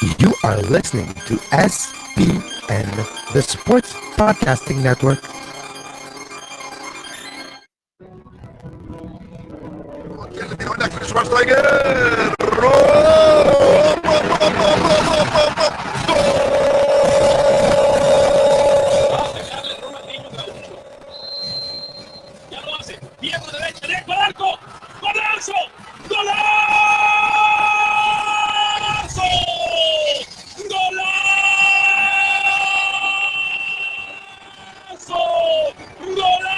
You are listening to SPN, the Sports Podcasting Network. Schwarzenegger! Ya lo hace. Diego derecha, directo al arco. ¡Golazo! ¡Golazo! ¡Golazo! ¡Golazo!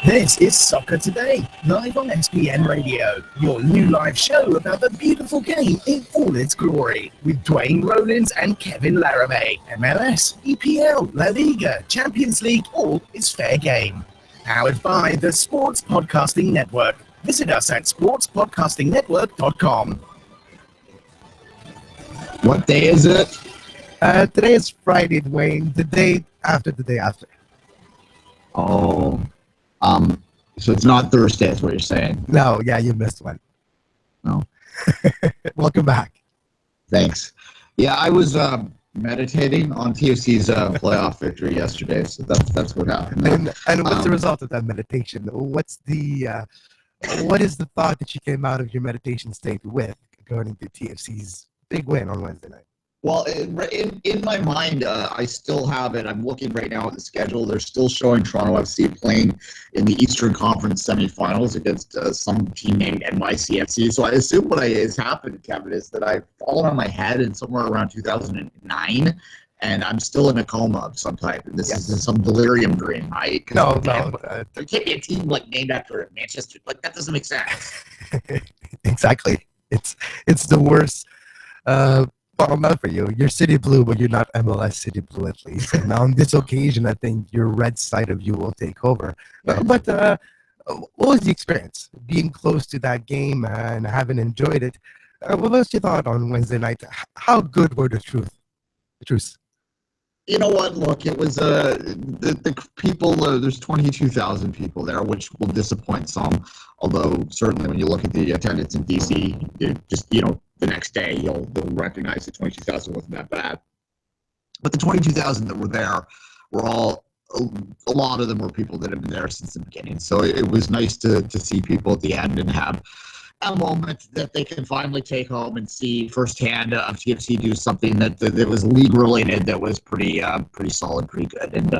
This is Soccer Today, live on SPN Radio, your new live show about the beautiful game in all its glory, with Duane, Rollins and Kevin Laramee. MLS, EPL, La Liga, Champions League, all is fair game. Powered by the Sports Podcasting Network. Visit us at sportspodcastingnetwork.com. What day is it? Today is Friday, Duane, the day after the day after. Oh, so it's not Thursday, is what you're saying. No, yeah, you missed one. No. Welcome back. Thanks. Yeah, I was meditating on TFC's playoff victory yesterday, so that's what happened. And what's the result of that meditation? What is the thought that you came out of your meditation state with, according to TFC's big win on Wednesday night? Well, in my mind, I still have it. I'm looking right now at the schedule. They're still showing Toronto FC playing in the Eastern Conference semifinals against some team named NYCFC. So I assume what has happened, Kevin, is that I've fallen on my head in somewhere around 2009, and I'm still in a coma of some type. And this is some delirium dream. There can't be a team named after Manchester. That doesn't make sense. Exactly. It's the worst. Well, not for you. You're City Blue, but you're not MLS City Blue, at least. And on this occasion, I think your red side of you will take over. But what was the experience? Being close to that game and having enjoyed it. What was your thought on Wednesday night? How good were the truths? You know what? Look, it was the people. There's 22,000 people there, which will disappoint some. Although certainly, when you look at the attendance in DC, the next day you'll recognize that 22,000 wasn't that bad. But the 22,000 that were there were all. A lot of them were people that have been there since the beginning. So it was nice to see people at the end and have a moment that they can finally take home and see firsthand of TFC do something that was league related, that was pretty solid, pretty good, and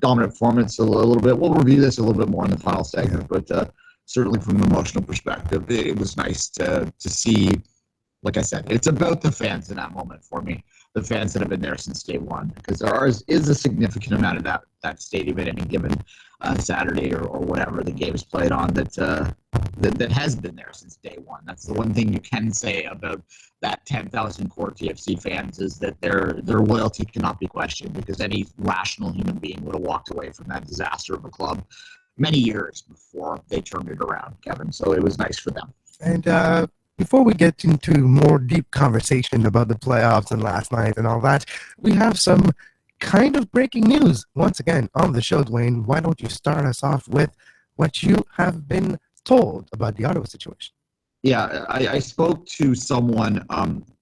dominant performance a little bit. We'll review this a little bit more in the final segment, but certainly from an emotional perspective, it was nice to see. Like I said, it's about the fans in that moment for me. The fans that have been there since day one, because there is a significant amount of that stadium at any given Saturday or whatever the game is played on that has been there since day one. That's the one thing you can say about that 10,000 core TFC fans, is that their loyalty cannot be questioned, because any rational human being would have walked away from that disaster of a club many years before they turned it around, Kevin. So it was nice for them. And before we get into more deep conversation about the playoffs and last night and all that, we have some kind of breaking news once again on the show. Duane, why don't you start us off with what you have been told about the Ottawa situation? Yeah, I spoke to someone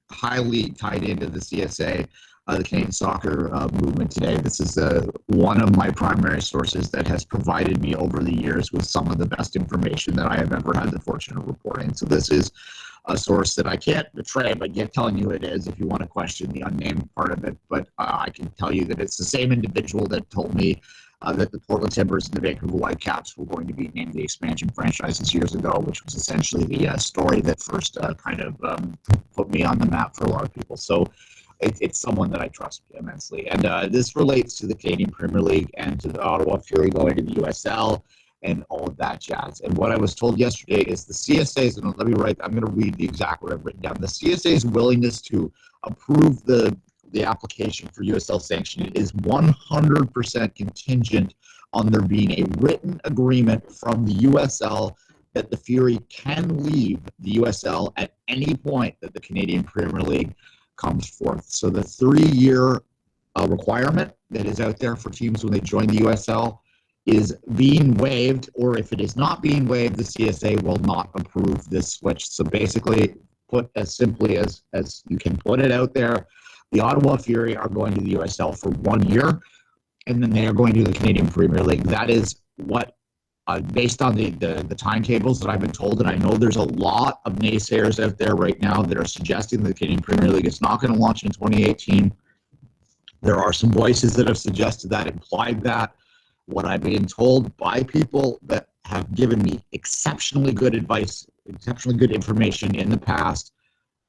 highly tied into the CSA, the Canadian soccer movement today. This is one of my primary sources that has provided me over the years with some of the best information that I have ever had the fortune of reporting. So this is a source that I can't betray, but yet telling you it is if you want to question the unnamed part of it. But I can tell you that it's the same individual that told me that the Portland Timbers and the Vancouver Whitecaps were going to be named the expansion franchises years ago, which was essentially the story that first put me on the map for a lot of people. So it's someone that I trust immensely. And this relates to the Canadian Premier League and to the Ottawa Fury going to the USL and all of that jazz. And what I was told yesterday is the CSA's, and I'm going to read the exact what I've written down. The CSA's willingness to approve the application for USL sanction is 100% contingent on there being a written agreement from the USL that the Fury can leave the USL at any point that the Canadian Premier League comes forth. So the 3-year requirement that is out there for teams when they join the USL is being waived, or if it is not being waived, the CSA will not approve this switch. So basically, put as simply as you can put it out there. The Ottawa Fury are going to the USL for 1 year, and then they are going to the Canadian Premier League. That is what, based on the timetables that I've been told, and I know there's a lot of naysayers out there right now that are suggesting the Canadian Premier League is not going to launch in 2018. There are some voices that have suggested that, implied that. What I've been told by people that have given me exceptionally good advice, exceptionally good information in the past,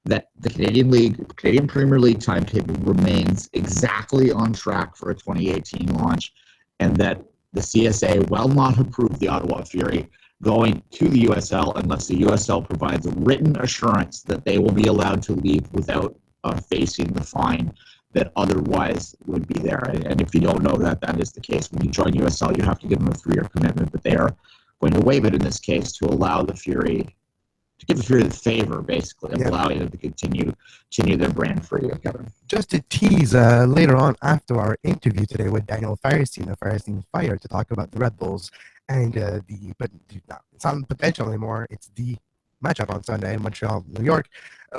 that the Canadian Premier League timetable remains exactly on track for a 2018 launch, and that the CSA will not approve the Ottawa Fury going to the USL unless the USL provides a written assurance that they will be allowed to leave without facing the fine that otherwise would be there. And if you don't know that, that is the case. When you join USL, you have to give them a 3-year commitment, but they are going to waive it in this case to allow the Fury, to give the Fury the favor, basically, of allowing them to continue their brand for you, Kevin. Just to tease later on after our interview today with Daniel Feuerstein of Feuerstein Fire to talk about the Red Bulls and but it's not potential anymore. It's the matchup on Sunday in Montreal, New York.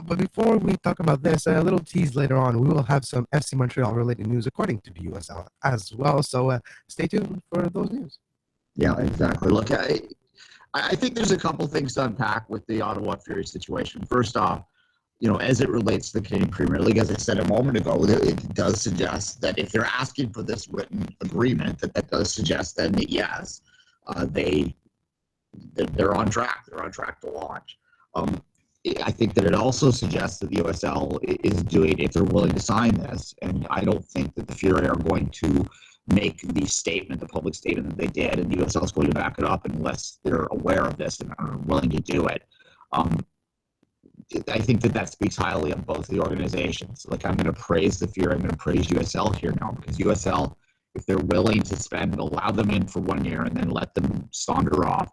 But before we talk about this, a little tease later on, we will have some FC Montreal related news according to the USL as well. So stay tuned for those news. Yeah, exactly. Look, I think there's a couple things to unpack with the Ottawa Fury situation. First off, as it relates to the Canadian Premier League, as I said a moment ago, it does suggest that if they're asking for this written agreement, that does suggest that yes, they're on track. They're on track to launch. I think that it also suggests that the USL is doing, if they're willing to sign this, and I don't think that the Fury are going to make the public statement that they did, and the USL is going to back it up unless they're aware of this and are willing to do it. I think that speaks highly of both the organizations. Like, I'm going to praise the Fury, I'm going to praise USL here now, because USL, if they're willing to allow them in for 1 year and then let them saunter off,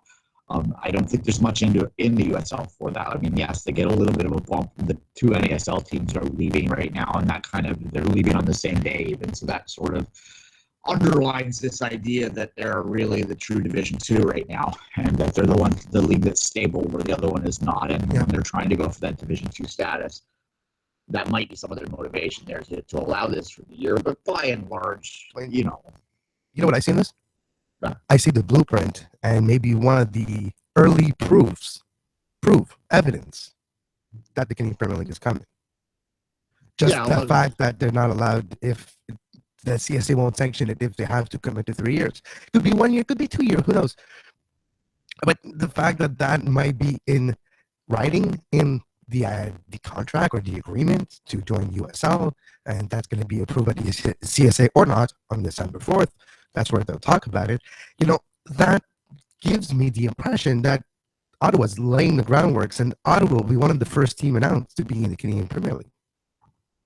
I don't think there's much in the USL for that. I mean, yes, they get a little bit of a bump. The 2 NASL teams are leaving right now, and they're leaving on the same day even, so that sort of underlines this idea that they're really the true Division 2 right now, and that they're the league that's stable where the other one is not, and when they're trying to go for that Division 2 status, that might be some of their motivation there to allow this for the year. But by and large, you know what I see in this? I see the blueprint and maybe one of the early evidence that the Canadian Premier League is coming. Just the fact that they're not allowed, if the CSA won't sanction it, if they have to commit to 3 years. Could be 1 year, could be 2 years, who knows? But the fact that might be in writing in the contract or the agreement to join USL, and that's going to be approved by the CSA or not on December 4th. That's where they'll talk about it. That gives me the impression that Ottawa's laying the groundworks, and Ottawa will be one of the first team announced to be in the Canadian Premier League.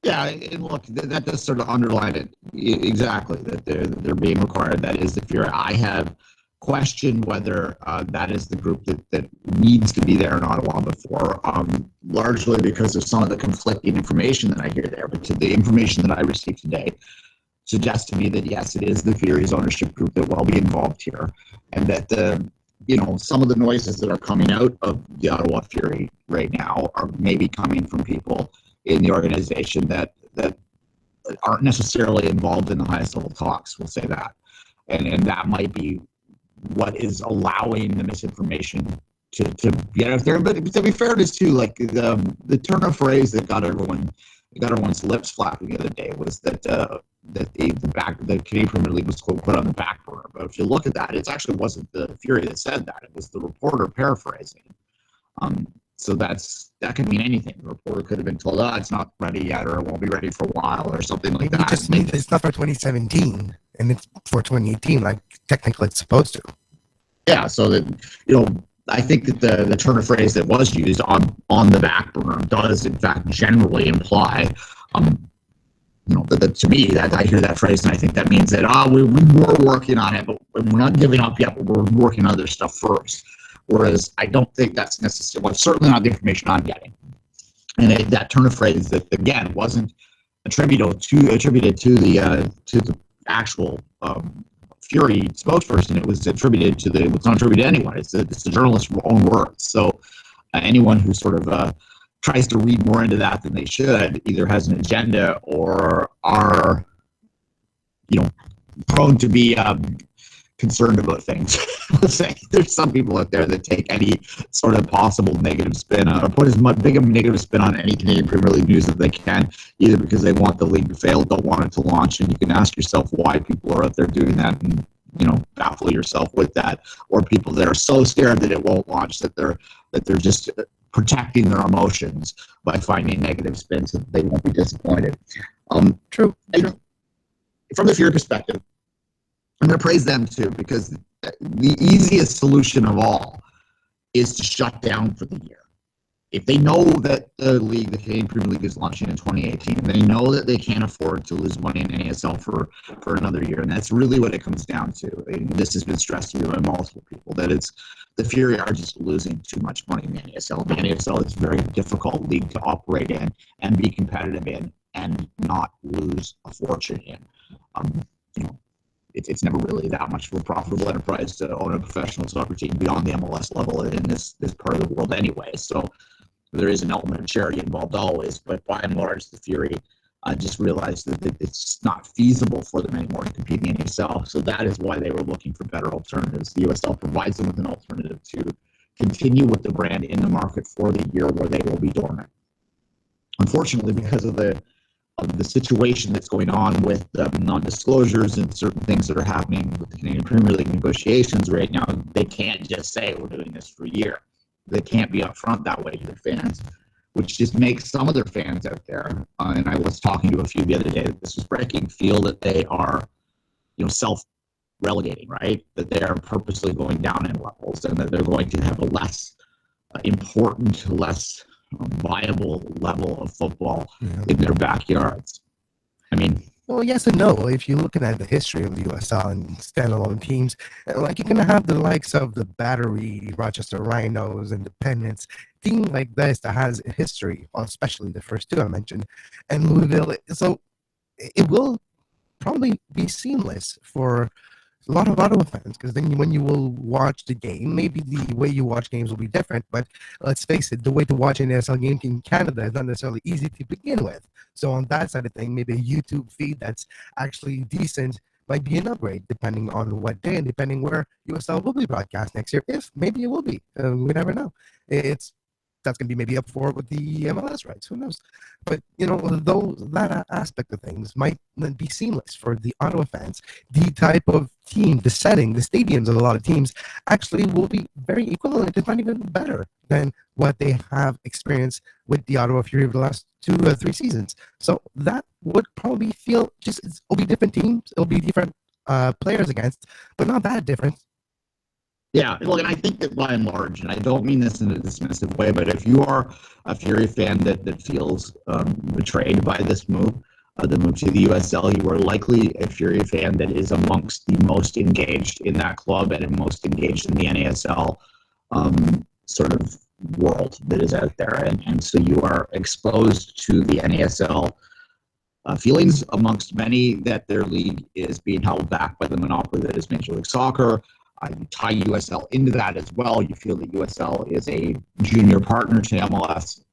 Yeah, and look, that does sort of underline it exactly, that they're being required. That is the Fury. I have questioned whether that is the group that needs to be there in Ottawa before, largely because of some of the conflicting information that I hear there. But the information that I received today suggests to me that yes, it is the Fury's ownership group that will be involved here, and that some of the noises that are coming out of the Ottawa Fury right now are maybe coming from people in the organization that aren't necessarily involved in the highest level talks. We'll say that, and that might be what is allowing the misinformation to get out there. But to be fair, it is too, like the turn of phrase that got everyone's lips flapping the other day was that the Canadian Premier League was quote put on the back burner. But if you look at that, it actually wasn't the Fury that said that; it was the reporter paraphrasing. So that could mean anything. The reporter could have been told, it's not ready yet, or it won't be ready for a while, or something like that. It just means it's not for 2017, and it's for 2018, like technically it's supposed to. Yeah, so that, I think that the turn of phrase that was used on the back burner does, in fact, generally imply, that to me, that I hear that phrase, and I think that means that, we were working on it, but we're not giving up yet, but we're working on other stuff first. Whereas I don't think that's necessary. Well, certainly not the information I'm getting. And that turn of phrase that, again, wasn't attributed to the actual Fury spokesperson. It was attributed it's not attributed to anyone. It's the journalist's own words. So anyone who sort of tries to read more into that than they should either has an agenda or are, prone to be concerned about things. Let's say there's some people out there that take any sort of possible negative spin on, or put as much big of a negative spin on any Canadian Premier League news that they can, either because they want the league to fail, don't want it to launch, and you can ask yourself why people are out there doing that, and baffle yourself with that, or people that are so scared that it won't launch that they're just protecting their emotions by finding negative spins so that they won't be disappointed. True. From the Fury perspective, I'm going to praise them too, because the easiest solution of all is to shut down for the year. If they know that the Canadian Premier League is launching in 2018, they know that they can't afford to lose money in NASL for another year, and that's really what it comes down to. And this has been stressed to me by multiple people, that it's the Fury are just losing too much money in the NASL. The NASL is a very difficult league to operate in and be competitive in and not lose a fortune in. It's never really that much of a profitable enterprise to own a professional soccer team beyond the MLS level in this part of the world anyway. So there is an element of charity involved always, but by and large, the Fury just realized that it's not feasible for them anymore to compete in the NASL. So that is why they were looking for better alternatives. The USL provides them with an alternative to continue with the brand in the market for the year where they will be dormant. Unfortunately, because of the situation that's going on with non-disclosures and certain things that are happening with the Canadian Premier League negotiations right now, they can't just say we're doing this for a year. They can't be upfront that way to their fans, which just makes some of their fans out there, and I was talking to a few the other day that this was breaking, feel that they are, self-relegating, right? That they are purposely going down in levels and that they're going to have a less important, less viable level of football in their backyards. I mean, well, yes and no. If you're looking at the history of the USL and standalone teams, like you're gonna have the likes of the Battery, Rochester Rhinos, Independence, team like this that has a history, especially the first two I mentioned, and Louisville. So it will probably be seamless for a lot of Ottawa fans, because then when you will watch the game, maybe the way you watch games will be different, but let's face it, the way to watch an ASL game in Canada is not necessarily easy to begin with. So on that side of thing, maybe a YouTube feed that's actually decent might be an upgrade, depending on what day and depending where USL will be broadcast next year. If maybe it will be, we never know. That's going to be maybe up for with the MLS rights. Who knows? But, that aspect of things might be seamless for the Ottawa fans. The type of team, the setting, the stadiums of a lot of teams actually will be very equivalent, if not even better, than what they have experienced with the Ottawa Fury over the last 2 or 3 seasons. So that would probably feel it'll be different teams, it'll be different players against, but not that different. Yeah, look, and I think that by and large, and I don't mean this in a dismissive way, but if you are a Fury fan that feels betrayed by this move, the move to the USL, you are likely a Fury fan that is amongst the most engaged in that club and most engaged in the NASL sort of world that is out there. And so you are exposed to the NASL feelings amongst many that their league is being held back by the monopoly that is Major League Soccer. You tie USL into that as well. You feel that USL is a junior partner to MLS.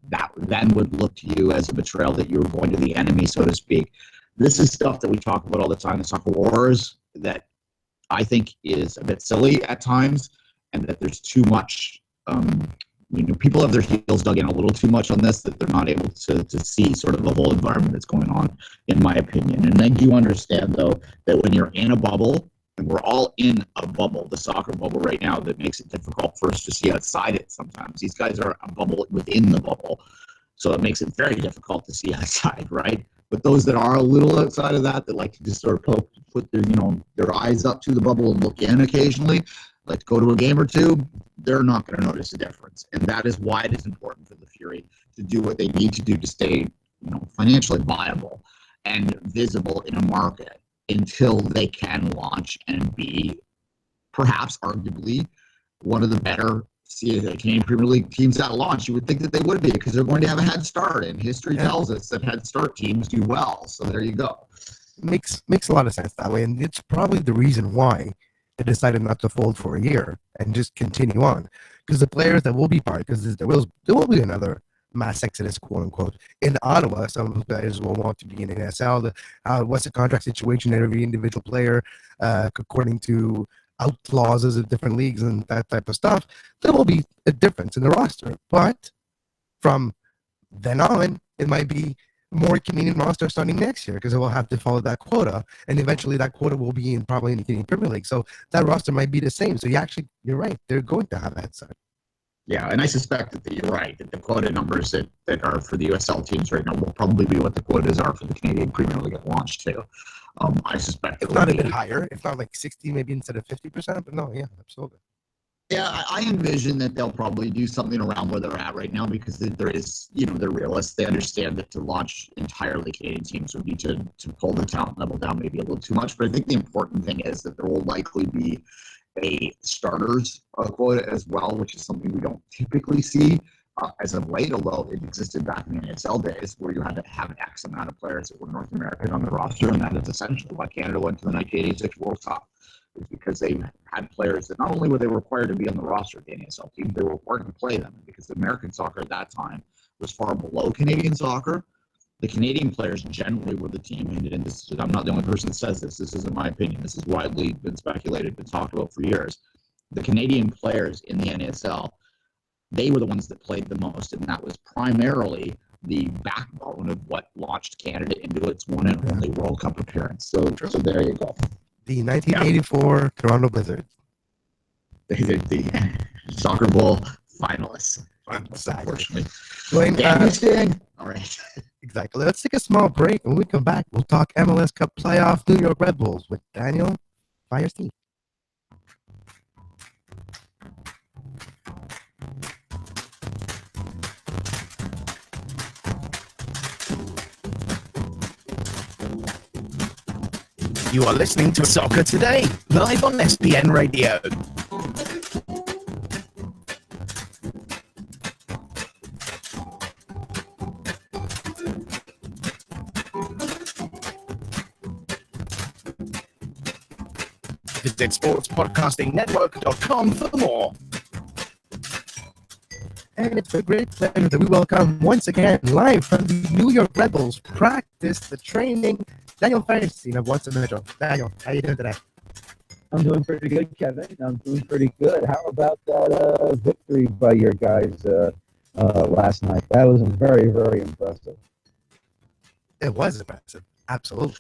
That then would look to you as a betrayal that you were going to the enemy, so to speak. This is stuff that we talk about all the time in Soccer Wars that I think is a bit silly at times, and that there's too much. People have their heels dug in a little too much on this, that they're not able to see sort of the whole environment that's going on, in my opinion. And I do understand, though, that when you're in a bubble, and we're all in a bubble, the soccer bubble right now, that makes it difficult for us to see outside it sometimes. These guys are a bubble within the bubble, so it makes it very difficult to see outside, right? But those that are a little outside of that like to just sort of put their eyes up to the bubble and look in occasionally, like to go to a game or two, they're not going to notice a difference. And that is why it is important for the Fury to do what they need to do to stay, financially viable and visible in a market until they can launch and be perhaps arguably one of the better Canadian Premier League teams at launch. You would think that they would be, because they're going to have a head start, and history tells us that head start teams do well. So there you go. Makes a lot of sense that way, and it's probably the reason why they decided not to fold for a year and just continue on, because the players that will be part, because there will be another mass exodus, quote unquote. In Ottawa, some of the players will want to be in NSL. What's the contract situation in every individual player, according to out clauses of different leagues and that type of stuff. There will be a difference in the roster, but from then on, it might be more Canadian roster starting next year because it will have to follow that quota, and eventually that quota will be probably in the Canadian Premier League. So that roster might be the same. So you're right. They're going to have that side. Yeah, and I suspect that you're right, that the quota numbers that are for the USL teams right now will probably be what the quotas are for the Canadian Premier League at launch, too. I suspect it's not a bit higher. It's not like 60, maybe instead of 50%, but no, yeah, absolutely. Yeah, I envision that they'll probably do something around where they're at right now because there is, they're realists. They understand that to launch entirely Canadian teams would be to pull the talent level down maybe a little too much. But I think the important thing is that there will likely be a starters quota as well, which is something we don't typically see as of late, although it existed back in the NSL days where you had to have an X amount of players that were North American on the roster, and that is essentially why Canada went to the 1986 World Cup. Is because they had players that not only were they required to be on the roster of the NSL team, they were required to play them because American soccer at that time was far below Canadian soccer. The Canadian players generally were the team, and this, I'm not the only person that says this. This isn't my opinion. This is widely been speculated, been talked about for years. The Canadian players in the NSL, they were the ones that played the most, and that was primarily the backbone of what launched Canada into its one and only World Cup appearance. So there you go. The 1984 Toronto Blizzard. The Soccer Bowl finalists. Unfortunately. Duane, all right. Exactly. Let's take a small break. When we come back, we'll talk MLS Cup playoff New York Red Bulls with Daniel Feuerstein. You are listening to Soccer Today, live on SPN Radio. Visit sportspodcastingnetwork.com for more. And it's a great pleasure that we welcome once again live from the New York Red Bulls practice, the training, Daniel Feuerstein of What's the Metro. Daniel, how are you doing today? I'm doing pretty good, Kevin. I'm doing pretty good. How about that victory by your guys last night? That was very, very impressive. It was impressive. Absolutely.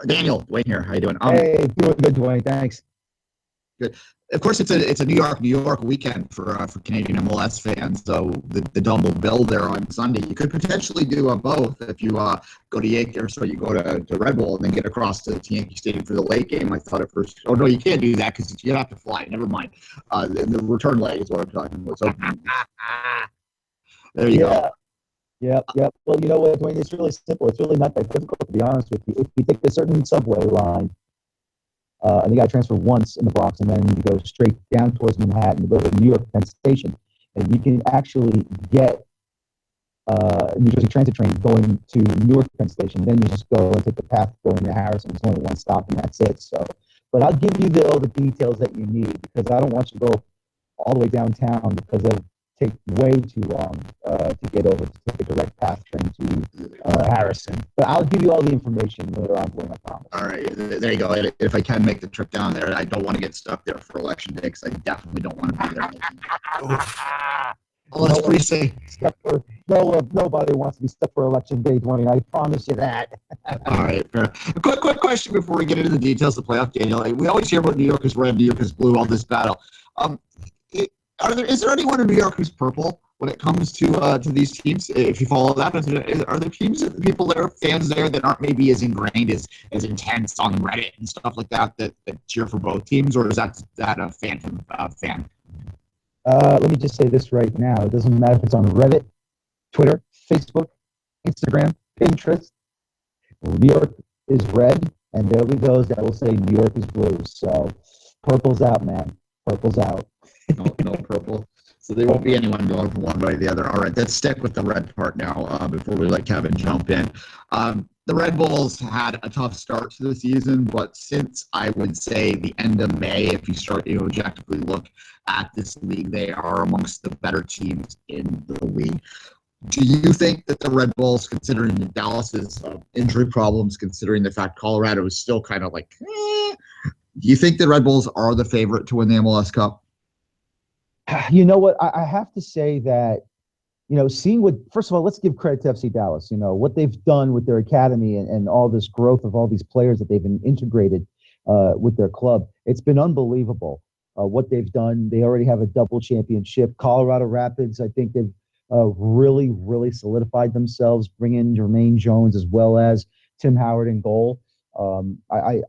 Daniel, Duane here. How you doing? Hey, doing good, Duane. Thanks. Good. Of course, it's a New York weekend for Canadian MLS fans. So the double bill there on Sunday. You could potentially do both if you go to Yankee, or so you go to Red Bull and then get across to Yankee Stadium for the late game. I thought at first, oh no, you can't do that because you have to fly. Never mind. The return leg is what I'm talking about. So there you go. Yep. Well, you know what, Duane? It's really simple. It's really not that difficult, to be honest with you. If you take a certain subway line, and you got to transfer once in the Bronx, and then you go straight down towards Manhattan, you go to New York Penn Station, and you can actually get New Jersey Transit train going to Newark Penn Station. Then you just go and take the path going to Harrison. It's only one stop, and that's it. So, but I'll give you all the details that you need because I don't want you to go all the way downtown because it'll take way too long to get over to take a direct path train to Harrison. But I'll give you all the information later on, Duane, I promise. All right, there you go. If I can make the trip down there, I don't want to get stuck there for election day because I definitely don't want to be there. Oh, that's pretty safe. Nobody wants to be stuck for election day, Duane. I promise you that. All right, fair. A quick question before we get into the details of the playoff, Daniel. We always hear about New York is red, New York is blue, all this battle. Is there anyone in New York who's purple when it comes to these teams? If you follow that, are there teams, people there, fans there that aren't maybe as ingrained, as intense on Reddit and stuff like that cheer for both teams, or is that a phantom fan? Let me just say this right now. It doesn't matter if it's on Reddit, Twitter, Facebook, Instagram, Pinterest. New York is red, and there we go. That will say New York is blue. So purple's out, man. Purple's out. No purple. So there won't be anyone going from one way or the other. All right, let's stick with the red part now before we let Kevin jump in. the Red Bulls had a tough start to the season, but since I would say the end of May, if you start to objectively look at this league, they are amongst the better teams in the league. Do you think that the Red Bulls, considering the Dallas's injury problems, considering the fact Colorado is still kind of like, do you think the Red Bulls are the favorite to win the MLS Cup? You know what? I have to say that, seeing what, first of all, let's give credit to FC Dallas, what they've done with their academy and all this growth of all these players that they've been integrated with their club. It's been unbelievable what they've done. They already have a double championship. Colorado Rapids, I think they've really, really solidified themselves, bring in Jermaine Jones as well as Tim Howard in goal. I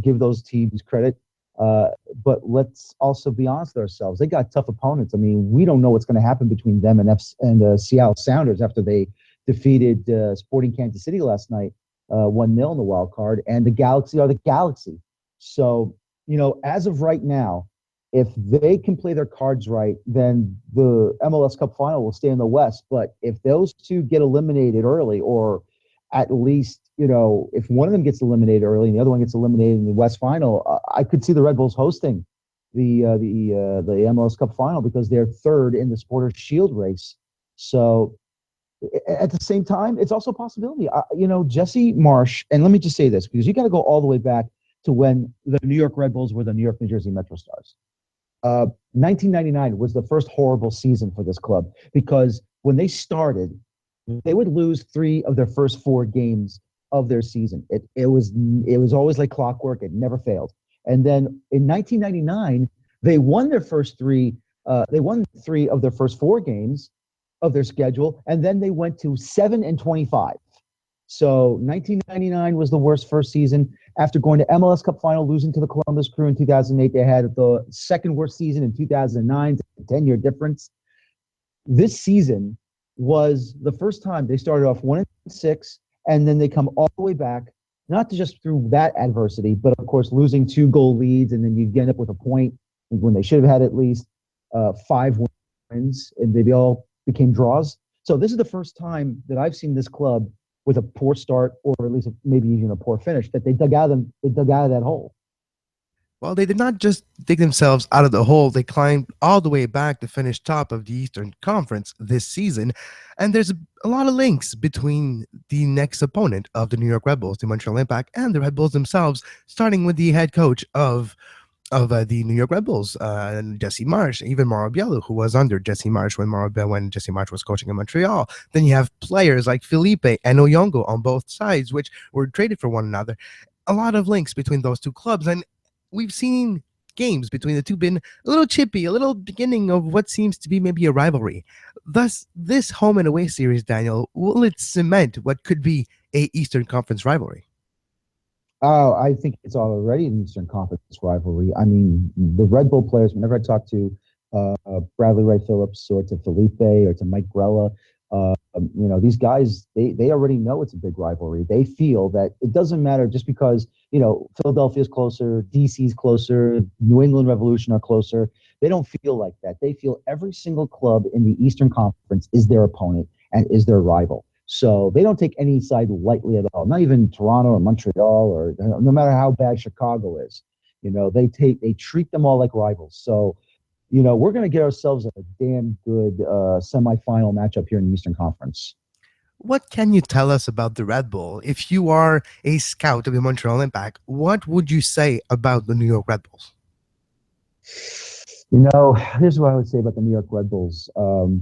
give those teams credit. But let's also be honest with ourselves. They got tough opponents. I mean, we don't know what's going to happen between them and Seattle Sounders after they defeated Sporting Kansas City last night, 1-0 in the wild card. And the Galaxy are the Galaxy. So, as of right now, if they can play their cards right, then the MLS Cup final will stay in the West. But if those two get eliminated early, or at least, if one of them gets eliminated early and the other one gets eliminated in the West final, I could see the Red Bulls hosting the MLS Cup final because they're third in the Supporters' Shield race. So at the same time, it's also a possibility. Jesse Marsch, and let me just say this, because you got to go all the way back to when the New York Red Bulls were the New York, New Jersey Metro Stars. 1999 was the first horrible season for this club because when they started, they would lose 3 of their first 4 games of their season. It was always like clockwork. It never failed. And then in 1999, they won their first 3. They won 3 of their first 4 games of their schedule, and then they went to 7-25. So 1999 was the worst first season. After going to MLS Cup final, losing to the Columbus Crew in 2008, they had the second worst season in 2009, a 10-year difference. This season was the first time they started off 1-6, and then they come all the way back, not to just through that adversity, but of course losing 2 goal leads, and then you end up with a point when they should have had at least 5 wins, and they all became draws. So this is the first time that I've seen this club with a poor start, or at least maybe even a poor finish, that they dug out of that hole. Well, they did not just dig themselves out of the hole. They climbed all the way back to finish top of the Eastern Conference this season. And there's a lot of links between the next opponent of the New York Red Bulls, the Montreal Impact, and the Red Bulls themselves, starting with the head coach of the New York Red Bulls, Jesse Marsch, even Mauro Biello, who was under Jesse Marsch when Jesse Marsch was coaching in Montreal. Then you have players like Felipe and Oyongo on both sides, which were traded for one another. A lot of links between those two clubs, and we've seen games between the two been a little chippy, a little beginning of what seems to be maybe a rivalry. Thus, this home and away series, Daniel, will it cement what could be a Eastern Conference rivalry? Oh, I think it's already an Eastern Conference rivalry. I mean, the Red Bull players, whenever I talk to Bradley Wright Phillips or to Felipe or to Mike Grella, these guys, they already know it's a big rivalry. They feel that it doesn't matter just because, Philadelphia's closer, DC's closer, New England Revolution are closer. They don't feel like that. They feel every single club in the Eastern Conference is their opponent and is their rival. So they don't take any side lightly at all. Not even Toronto or Montreal, or no matter how bad Chicago is. They treat them all like rivals. So, we're going to get ourselves a damn good semifinal matchup here in the Eastern Conference. What can you tell us about the Red Bull? If you are a scout of the Montreal Impact, what would you say about the New York Red Bulls? Here's what I would say about the New York Red Bulls.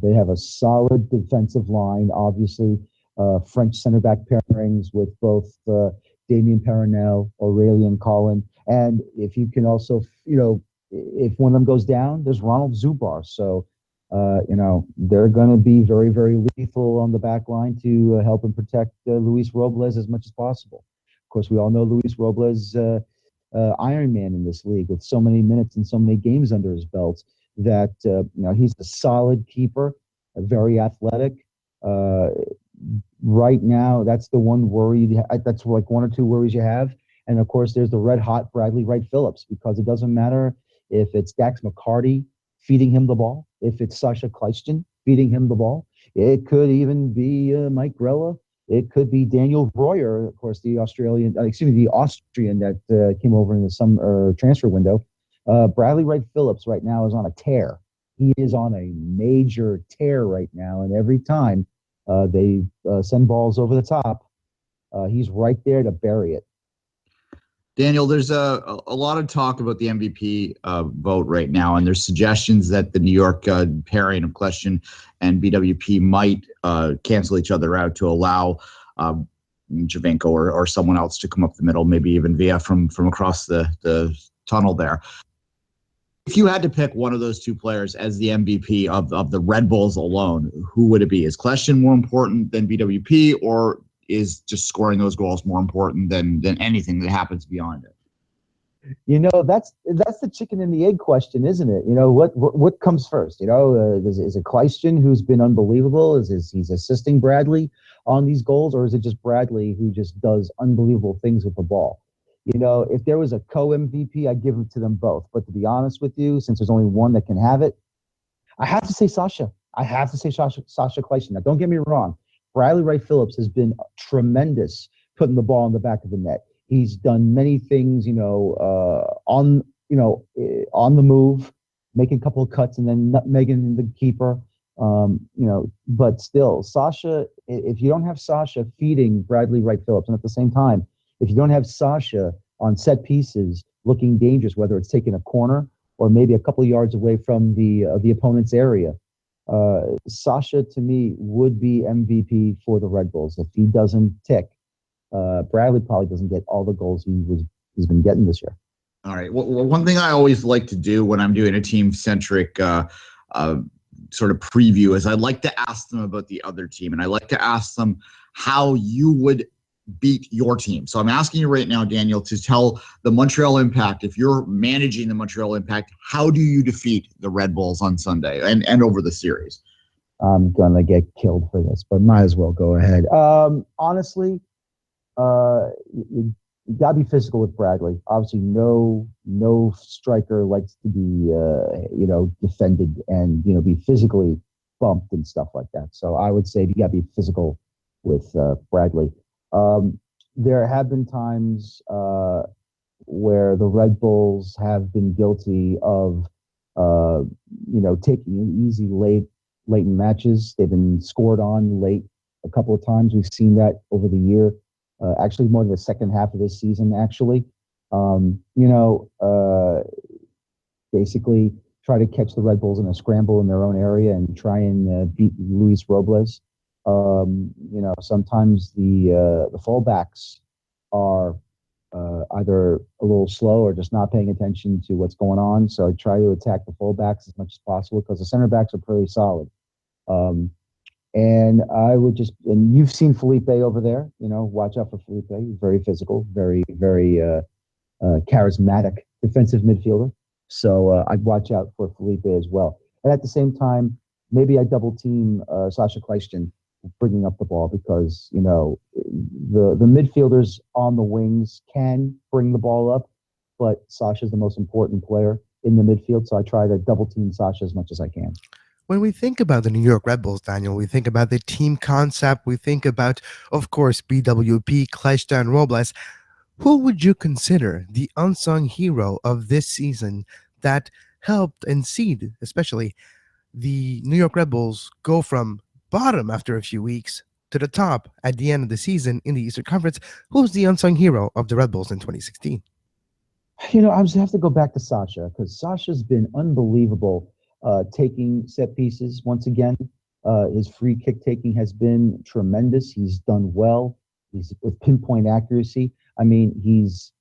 They have a solid defensive line, obviously. French center back pairings with both Damien Perenelle, Aurelien Collin. And if you can also, if one of them goes down, there's Ronald Zubar. So, they're going to be very, very lethal on the back line to help and protect Luis Robles as much as possible. Of course, we all know Luis Robles, Iron Man in this league with so many minutes and so many games under his belt that, he's a solid keeper, very athletic. Right now, that's the one worry. That's like 1 or 2 worries you have. And of course, there's the red hot Bradley Wright Phillips, because it doesn't matter if it's Dax McCarty feeding him the ball, if it's Sasha Kleiston feeding him the ball. It could even be Mike Grella It could be Daniel Royer, of course, the Austrian that came over in the summer transfer window. Bradley Wright Phillips right now is on a tear. He is on a major tear right now, and every time they send balls over the top, he's right there to bury it. Daniel, there's a lot of talk about the MVP vote right now, and there's suggestions that the New York pairing of Kljestan and BWP might cancel each other out to allow Javinko or someone else to come up the middle, maybe even Via from across the tunnel there. If you had to pick one of those two players as the MVP of the Red Bulls alone, who would it be? Is Kljestan more important than BWP, or is just scoring those goals more important than anything that happens beyond it? That's the chicken and the egg question, isn't it? What comes first? Is it Kljestan, who's been unbelievable? He's assisting Bradley on these goals, or is it just Bradley who just does unbelievable things with the ball? If there was a co-MVP, I'd give it to them both. But to be honest with you, since there's only one that can have it, I have to say Sasha. Sasha Kljestan. Now, don't get me wrong. Bradley Wright Phillips has been tremendous putting the ball in the back of the net. He's done many things, on the move, making a couple of cuts and then nutmegging the keeper. But still, Sasha, if you don't have Sasha feeding Bradley Wright Phillips, and at the same time, if you don't have Sasha on set pieces looking dangerous, whether it's taking a corner or maybe a couple of yards away from the opponent's area, Sasha, to me, would be MVP for the Red Bulls. If he doesn't tick, Bradley probably doesn't get all the goals he's been getting this year. All right. Well, one thing I always like to do when I'm doing a team-centric sort of preview is I like to ask them about the other team, and I like to ask them how you would beat your team. So I'm asking you right now, Daniel, to tell the Montreal Impact, if you're managing the Montreal Impact, how do you defeat the Red Bulls on Sunday and over the series? I'm going to get killed for this, but might as well go ahead. Honestly, you got to be physical with Bradley. Obviously, no striker likes to be, defended and, be physically bumped and stuff like that. So I would say you got to be physical with Bradley. There have been times where the Red Bulls have been guilty of, taking it easy late in matches. They've been scored on late a couple of times. We've seen that over the year, actually more than the second half of this season, actually. Basically try to catch the Red Bulls in a scramble in their own area and try and beat Luis Robles. Sometimes the fullbacks are either a little slow or just not paying attention to what's going on. So I try to attack the fullbacks as much as possible because the center backs are pretty solid. And I would and you've seen Felipe over there, watch out for Felipe. He's very physical, very, very charismatic defensive midfielder. So I'd watch out for Felipe as well. And at the same time, maybe I double team Sasha Kljestan bringing up the ball because, the midfielders on the wings can bring the ball up, but Sasha's the most important player in the midfield. So I try to double team Sasha as much as I can. When we think about the New York Red Bulls, Daniel, we think about the team concept. We think about, of course, BWP, Kljestan, Robles. Who would you consider the unsung hero of this season that helped and seed, especially the New York Red Bulls, go from bottom after a few weeks to the top at the end of the season in the Eastern Conference? Who's the unsung hero of the Red Bulls in 2016? I just have to go back to Sasha because Sasha's been unbelievable taking set pieces once again. His free kick taking has been tremendous. He's done well. He's with pinpoint accuracy. I mean, he's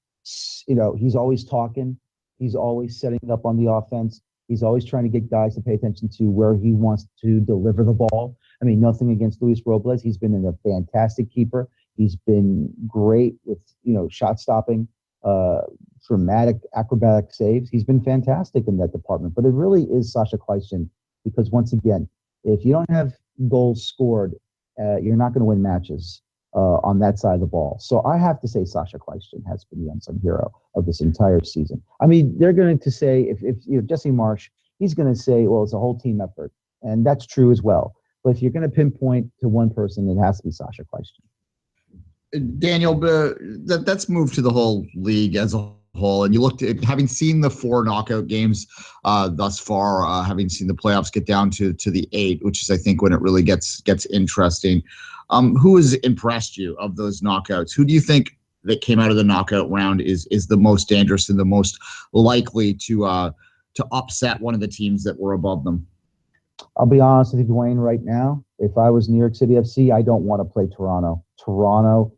always talking. He's always setting up on the offense. He's always trying to get guys to pay attention to where he wants to deliver the ball. I mean, nothing against Luis Robles. He's been a fantastic keeper. He's been great with, shot stopping, dramatic acrobatic saves. He's been fantastic in that department. But it really is Sasha Kljestan because, once again, if you don't have goals scored, you're not going to win matches on that side of the ball. So I have to say Sasha Kljestan has been the unsung hero of this entire season. I mean, they're going to say, if Jesse Marsch, he's going to say, well, it's a whole team effort. And that's true as well. But if you're going to pinpoint to one person, it has to be Sasha Kljestan. Daniel, let's move to the whole league as a whole. And you looked at, having seen the 4 knockout games thus far, having seen the playoffs get down to the 8, which is, I think, when it really gets interesting. Who has impressed you of those knockouts? Who do you think that came out of the knockout round is the most dangerous and the most likely to upset one of the teams that were above them? I'll be honest with you, Duane, right now, if I was New York City FC, I don't want to play Toronto. Toronto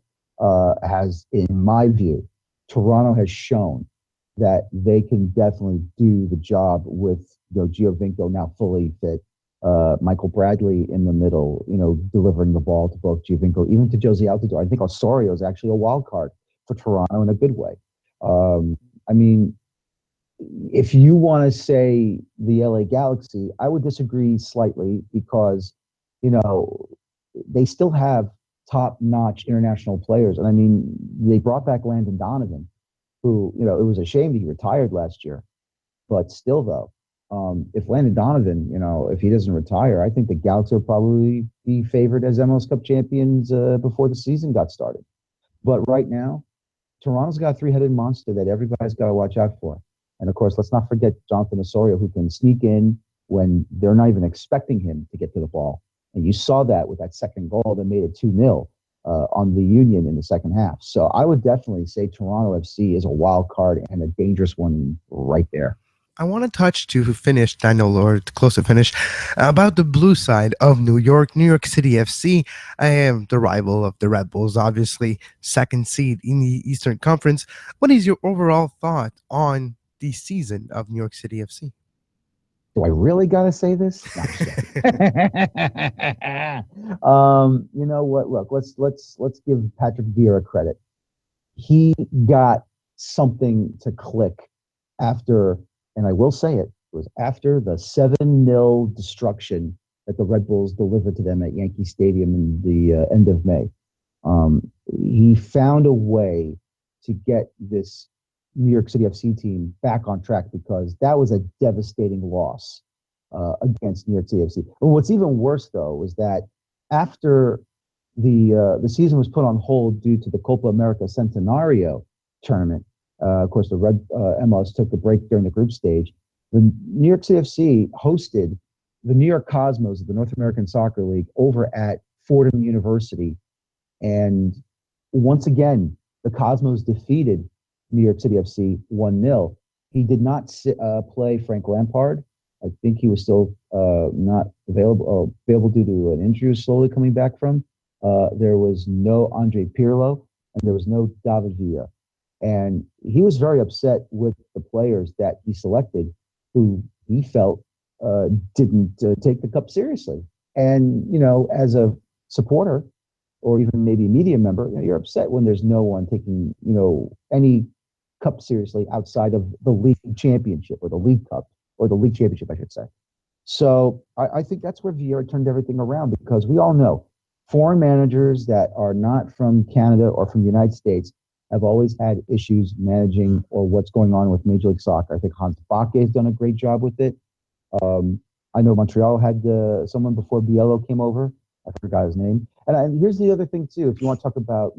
has, in my view, Toronto has shown that they can definitely do the job with Giovinco now fully fit, Michael Bradley in the middle, delivering the ball to both Giovinco, even to Josie Altidore. I think Osorio is actually a wild card for Toronto in a good way. I mean, if you want to say the LA Galaxy, I would disagree slightly because, they still have top-notch international players. And I mean, they brought back Landon Donovan, who, it was a shame that he retired last year. But still, though, if Landon Donovan, if he doesn't retire, I think the Galaxy will probably be favored as MLS Cup champions before the season got started. But right now, Toronto's got a 3-headed monster that everybody's got to watch out for. And, of course, let's not forget Jonathan Osorio, who can sneak in when they're not even expecting him to get to the ball. And you saw that with that second goal that made it 2-0 on the Union in the second half. So I would definitely say Toronto FC is a wild card and a dangerous one right there. I want to touch to finish, Daniel, or to close to finish, about the blue side of New York City FC. I am the rival of the Red Bulls, obviously, second seed in the Eastern Conference. What is your overall thought on the season of New York City FC? Do I really got to say this? No, you know what? Look, let's give Patrick Vieira credit. He got something to click after, and I will say it was after the 7-0 destruction that the Red Bulls delivered to them at Yankee Stadium in the end of May. He found a way to get this New York City FC team back on track, because that was a devastating loss against New York City FC. And what's even worse, though, was that after the season was put on hold due to the Copa America Centenario tournament, of course, the Red MLS took a break during the group stage. The New York City FC hosted the New York Cosmos of the North American Soccer League over at Fordham University. And once again, the Cosmos defeated New York City FC 1-0. He did not play Frank Lampard. I think he was still not available due to an injury slowly coming back from. There was no Andre Pirlo, and there was no David Villa. And he was very upset with the players that he selected, who he felt didn't take the cup seriously. And, as a supporter, or even maybe a media member, you're upset when there's no one taking, any cup seriously outside of the league championship, or the League Cup, or the league championship, I should say. So I think that's where Vieira turned everything around, because we all know foreign managers that are not from Canada or from the United States have always had issues managing or what's going on with Major League Soccer. I think Hans Backe has done a great job with it. I know Montreal had someone before Biello came over. I forgot his name. And here's the other thing, too. If you want to talk about,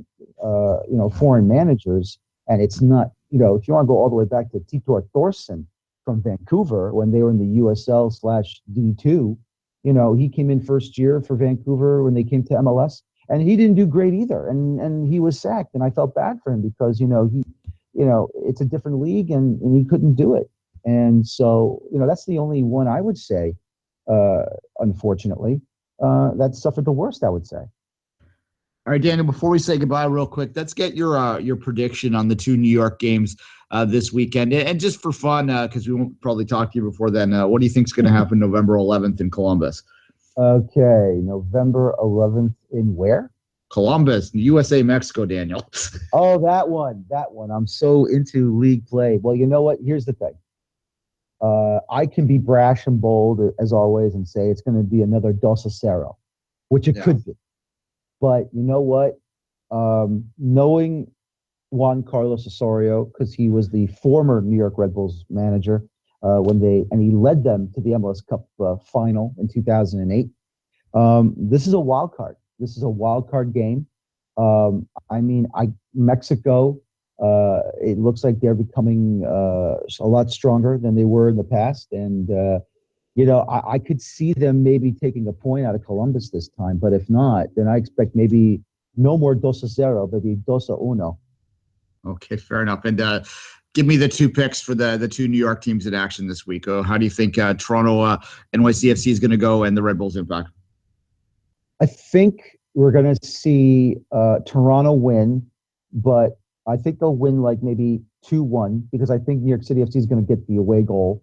foreign managers, and it's not, if you want to go all the way back to Titor Thorsen from Vancouver when they were in the USL/D2, he came in first year for Vancouver when they came to MLS, and he didn't do great either. And he was sacked, and I felt bad for him because, it's a different league, and he couldn't do it. And so, that's the only one I would say, unfortunately, that suffered the worst, I would say. All right, Daniel, before we say goodbye real quick, let's get your prediction on the 2 New York games this weekend. And just for fun, because we won't probably talk to you before then, what do you think is going to happen November 11th in Columbus? Okay, November 11th in where? Columbus, USA, Mexico, Daniel. Oh, that one. I'm so into league play. Well, you know what? Here's the thing. I can be brash and bold, as always, and say it's going to be another 2-0, which it could be. But you know what? Knowing Juan Carlos Osorio, because he was the former New York Red Bulls manager and he led them to the MLS Cup final in 2008. This is a wild card. This is a wild card game. Mexico, it looks like they're becoming a lot stronger than they were in the past. And, I could see them maybe taking a point out of Columbus this time. But if not, then I expect maybe no more 2-0, maybe 2-1. Okay, fair enough. And give me the two picks for the two New York teams in action this week. How do you think Toronto NYCFC is going to go and the Red Bulls Impact? I think we're going to see Toronto win, but I think they'll win like maybe 2-1 because I think New York City FC is going to get the away goal.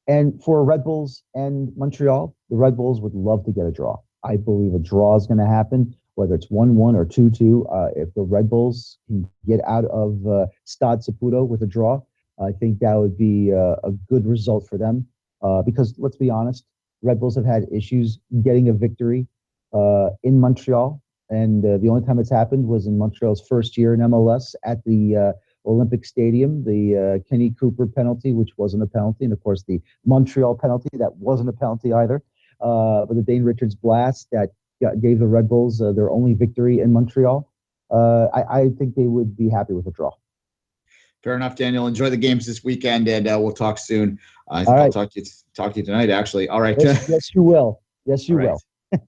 And for Red Bulls and Montreal, the Red Bulls would love to get a draw. I believe a draw is going to happen, whether it's 1-1 or 2-2. If the Red Bulls can get out of Stade Saputo with a draw, I think that would be a good result for them. Because let's be honest, Red Bulls have had issues getting a victory in Montreal. And the only time it's happened was in Montreal's first year in MLS at the Olympic Stadium, the Kenny Cooper penalty, which wasn't a penalty, and of course the Montreal penalty, that wasn't a penalty either. But the Dane Richards blast that gave the Red Bulls their only victory in Montreal. I think they would be happy with a draw. Fair enough, Daniel. Enjoy the games this weekend, and we'll talk soon. All right. I'll talk to you tonight, actually. All right. Yes, you will. Yes, you will.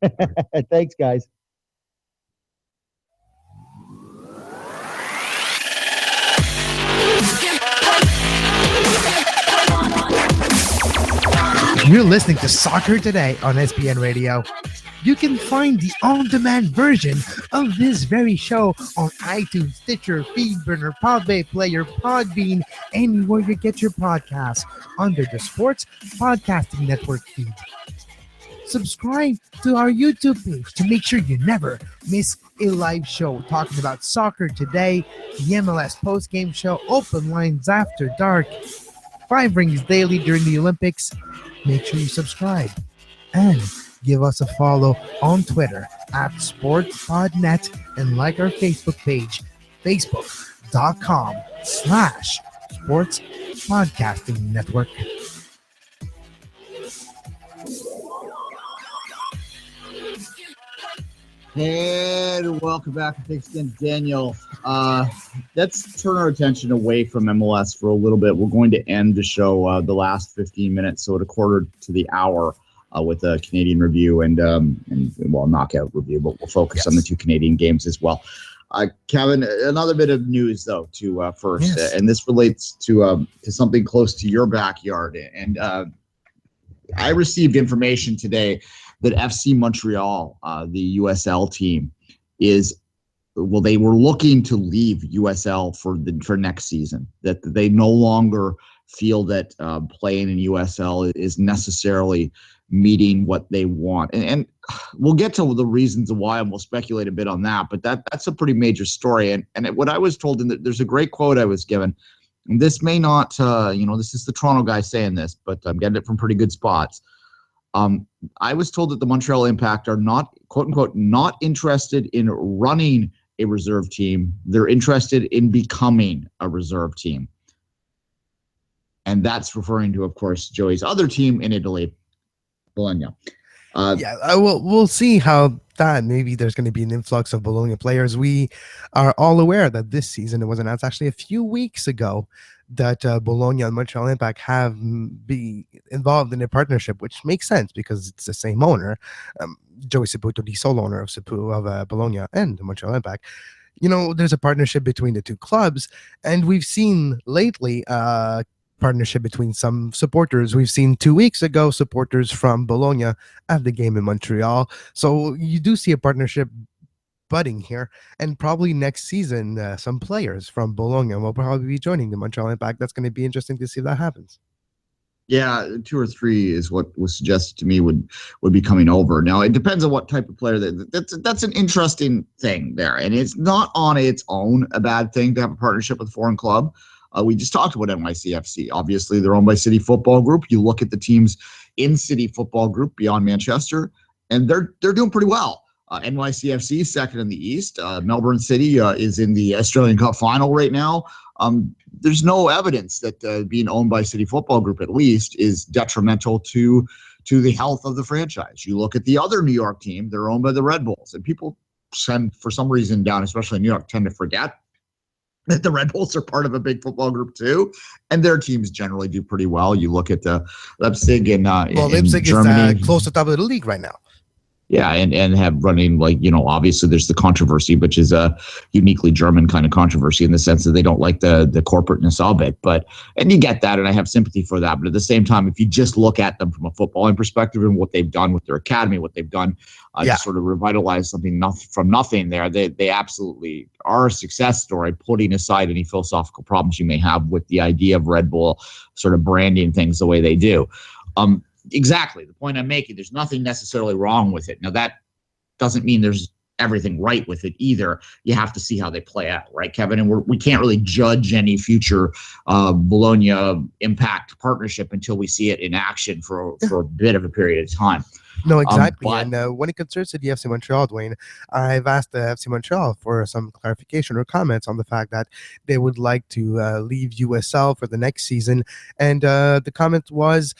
Right. Thanks, guys. You're listening to Soccer Today on SPN Radio. You can find the on-demand version of this very show on iTunes, Stitcher, Feedburner, Podbay Player, Podbean, anywhere you get your podcasts under the Sports Podcasting Network feed. Subscribe to our YouTube page to make sure you never miss a live show talking about soccer today, the MLS postgame show, open lines after dark, 5 rings daily during the Olympics. Make sure you subscribe and give us a follow on Twitter at SportsPodNet and like our Facebook page, facebook.com/Sports Podcasting Network. And welcome back. Thanks again, Daniel. Let's turn our attention away from MLS for a little bit. We're going to end the show the last 15 minutes, so at a quarter to the hour, with a Canadian review and knockout review, but we'll focus on the two Canadian games as well. Kevin, another bit of news though to first, and this relates to something close to your backyard. And I received information today that FC Montreal, the USL team, they were looking to leave USL for next season. That they no longer feel that playing in USL is necessarily meeting what they want. And we'll get to the reasons why, and we'll speculate a bit on that. But that's a pretty major story. And what I was told, and there's a great quote I was given. And this may not, this is the Toronto guy saying this, but I'm getting it from pretty good spots. I was told that the Montreal Impact are not, quote unquote, not interested in running a reserve team. They're interested in becoming a reserve team. And that's referring to, of course, Joey's other team in Italy, Bologna. We'll see how that maybe there's going to be an influx of Bologna players. We are all aware that this season, it was announced actually a few weeks ago, that Bologna and Montreal Impact have be involved in a partnership, which makes sense because it's the same owner, Joey Saputo, the sole owner of Bologna and Montreal Impact. There's a partnership between the two clubs, and we've seen lately partnership between some supporters. We've seen 2 weeks ago supporters from Bologna at the game in Montreal. So you do see a partnership budding here, and probably next season some players from Bologna will probably be joining the Montreal Impact. That's going to be interesting to see if that happens. Yeah, 2 or 3 is what was suggested to me would be coming over. Now, it depends on what type of player. That's an interesting thing there, and it's not on its own a bad thing to have a partnership with a foreign club. We just talked about NYCFC. Obviously, they're owned by City Football Group. You look at the teams in City Football Group beyond Manchester, and they're doing pretty well. NYCFC second in the East. Melbourne City is in the Australian Cup final right now. There's no evidence that being owned by City Football Group, at least, is detrimental to the health of the franchise. You look at the other New York team; they're owned by the Red Bulls, and people for some reason down, especially in New York, tend to forget that the Red Bulls are part of a big football group too, and their teams generally do pretty well. You look at the Leipzig in Leipzig Germany, is close to top of the league right now. Yeah, and have running, like, obviously there's the controversy, which is a uniquely German kind of controversy in the sense that they don't like the corporateness of it. And you get that, and I have sympathy for that. But at the same time, if you just look at them from a footballing perspective and what they've done with their academy, what they've done to sort of revitalize something from nothing there, they absolutely are a success story, putting aside any philosophical problems you may have with the idea of Red Bull sort of branding things the way they do. Exactly the point I'm making. There's nothing necessarily wrong with it. Now, that doesn't mean there's everything right with it either. You have to see how they play out, right, Kevin? And we can't really judge any future Bologna Impact partnership until we see it in action for a bit of a period of time. No, exactly. And when it concerns to the FC Montreal, Duane, I've asked the FC Montreal for some clarification or comments on the fact that they would like to leave USL for the next season. And the comment was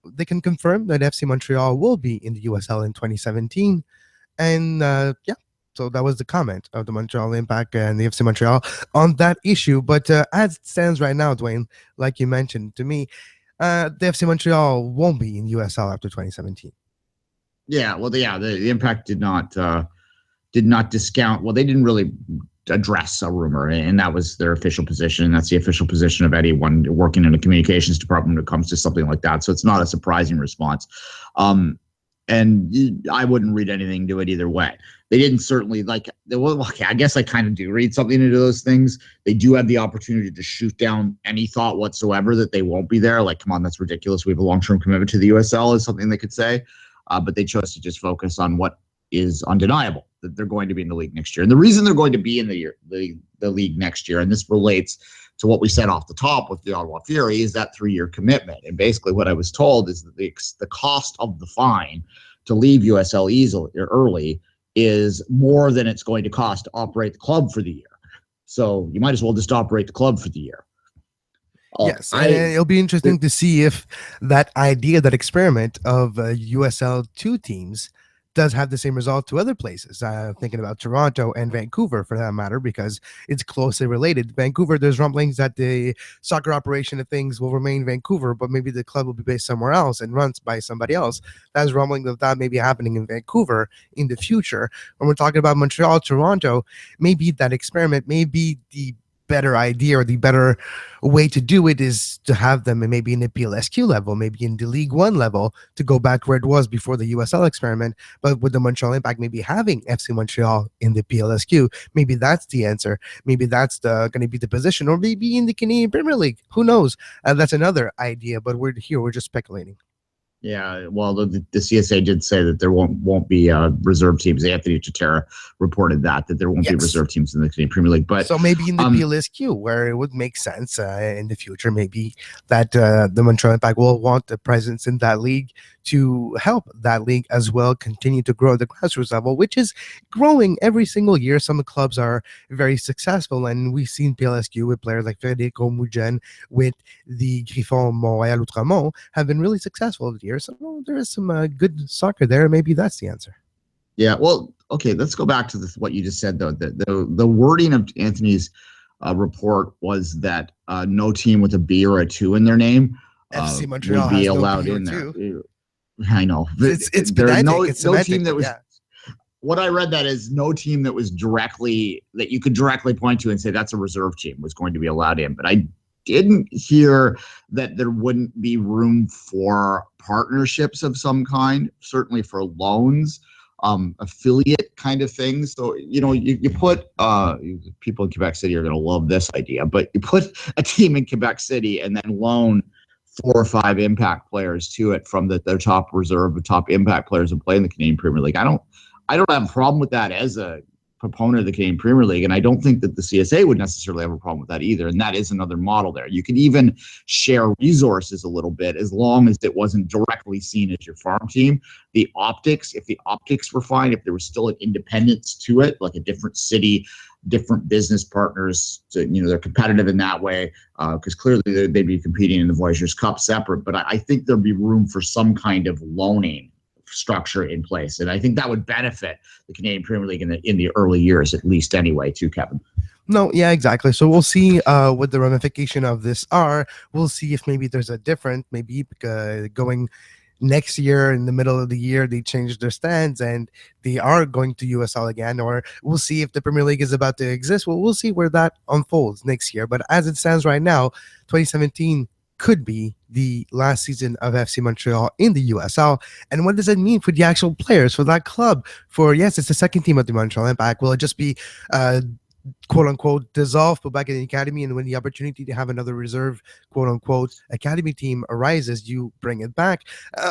they can confirm that FC Montreal will be in the USL in 2017. And so that was the comment of the Montreal Impact and the FC Montreal on that issue. But as it stands right now, Duane, like you mentioned to me, the FC Montreal won't be in USL after 2017. Yeah, well, the Impact did not discount. Well, they didn't really address a rumor, and that was their official position. And that's the official position of anyone working in the communications department when it comes to something like that. So it's not a surprising response. And I wouldn't read anything to it either way. They didn't certainly I guess I kind of do read something into those things. They do have the opportunity to shoot down any thought whatsoever that they won't be there. Like, come on, that's ridiculous. We have a long-term commitment to the USL is something they could say. But they chose to just focus on what is undeniable, that they're going to be in the league next year. And the reason they're going to be in the league next year, and this relates to what we said off the top with the Ottawa Fury, is that 3-year commitment. And basically what I was told is that the cost of the fine to leave USL early is more than it's going to cost to operate the club for the year. So you might as well just operate the club for the year. Yes, and it'll be interesting to see if that idea, that experiment of USL 2 teams does have the same result to other places. Thinking about Toronto and Vancouver for that matter, because it's closely related. Vancouver, there's rumblings that the soccer operation of things will remain Vancouver, but maybe the club will be based somewhere else and runs by somebody else. That's rumbling that may be happening in Vancouver in the future. When we're talking about Montreal, Toronto, maybe that experiment may be the better idea, or the better way to do it is to have them maybe in the PLSQ level, maybe in the Ligue 1 level, to go back where it was before the USL experiment. But with the Montreal Impact maybe having FC Montreal in the PLSQ, maybe that's the answer. Maybe that's going to be the position, or maybe in the Canadian Premier League. Who knows? That's another idea, but we're just speculating. Yeah, well, the CSA did say that there won't be reserve teams. Anthony Chitera reported that there won't be reserve teams in the Canadian Premier League. But so maybe in the PLSQ, where it would make sense in the future, maybe that the Montreal Impact will want a presence in that league to help that league as well continue to grow at the grassroots level, which is growing every single year. Some clubs are very successful, and we've seen PLSQ with players like Federico Mugen with the Griffon Montréal Outremont have been really successful over the years. So there is some good soccer there. Maybe that's the answer. Yeah, well, okay, let's go back to what you just said, though. The wording of Anthony's report was that no team with a B or a 2 in their name FC Montreal would be has allowed no in B or there. 2. I know. It's there's pedantic. no team that was. Yeah. What I read that is no team that was that you could directly point to and say that's a reserve team was going to be allowed in. But I didn't hear that there wouldn't be room for partnerships of some kind, certainly for loans, affiliate kind of things. So, you put people in Quebec City are going to love this idea, but you put a team in Quebec City and then loan 4 or 5 impact players to it from their top reserve, the top impact players who play in the Canadian Premier League. I don't have a problem with that as a proponent of the Canadian Premier League, and I don't think that the CSA would necessarily have a problem with that either. And that is another model there. You can even share resources a little bit as long as it wasn't directly seen as your farm team. If the optics were fine, if there was still an independence to it, like a different city, different business partners, they're competitive in that way, because clearly they'd be competing in the Voyageurs Cup separate. But I think there'd be room for some kind of loaning structure in place. And I think that would benefit the Canadian Premier League in the early years, at least anyway, too, Kevin. No, yeah, exactly. So we'll see what the ramification of this are. We'll see if maybe there's a different, maybe going next year in the middle of the year, they change their stands and they are going to USL again, or we'll see if the Premier League is about to exist. Well, we'll see where that unfolds next year. But as it stands right now, 2017 could be the last season of FC Montreal in the USL. And what does it mean for the actual players, for that club? Yes, it's the second team of the Montreal Impact. Will it just be quote unquote dissolve, put back in the academy, and when the opportunity to have another reserve quote unquote academy team arises, you bring it back?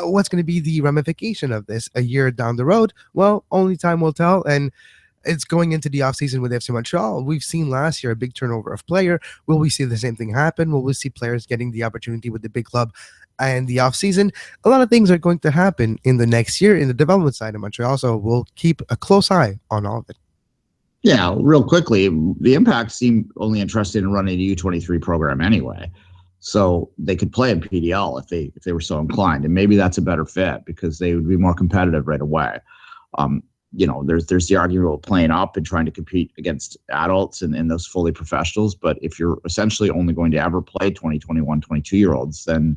What's going to be the ramification of this a year down the road? Well, only time will tell. And it's going into the offseason with FC Montreal. We've seen last year a big turnover of player. Will we see the same thing happen? Will we see players getting the opportunity with the big club and the offseason? A lot of things are going to happen in the next year in the development side of Montreal, so we'll keep a close eye on all of it. Yeah, real quickly, the Impact seemed only interested in running a U23 program anyway, so they could play in PDL if they were so inclined, and maybe that's a better fit because they would be more competitive right away. There's the argument of playing up and trying to compete against adults and those fully professionals, but if you're essentially only going to ever play 20, 21, 22-year-olds, then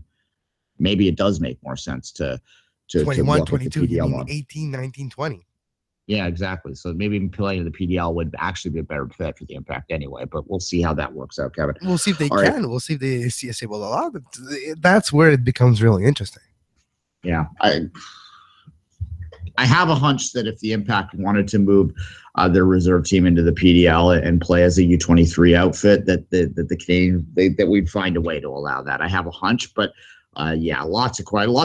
maybe it does make more sense to 21, 22, 18, 19, 20. Yeah, exactly. So maybe playing the PDL would actually be a better fit for the Impact anyway, but we'll see how that works out, Kevin. We'll see if they can. Right. We'll see if the CSA will allow it. That's where it becomes really interesting. Yeah. I have a hunch that if the Impact wanted to move their reserve team into the PDL and play as a U23 outfit, that the Canadian that we'd find a way to allow that. I have a hunch, but lots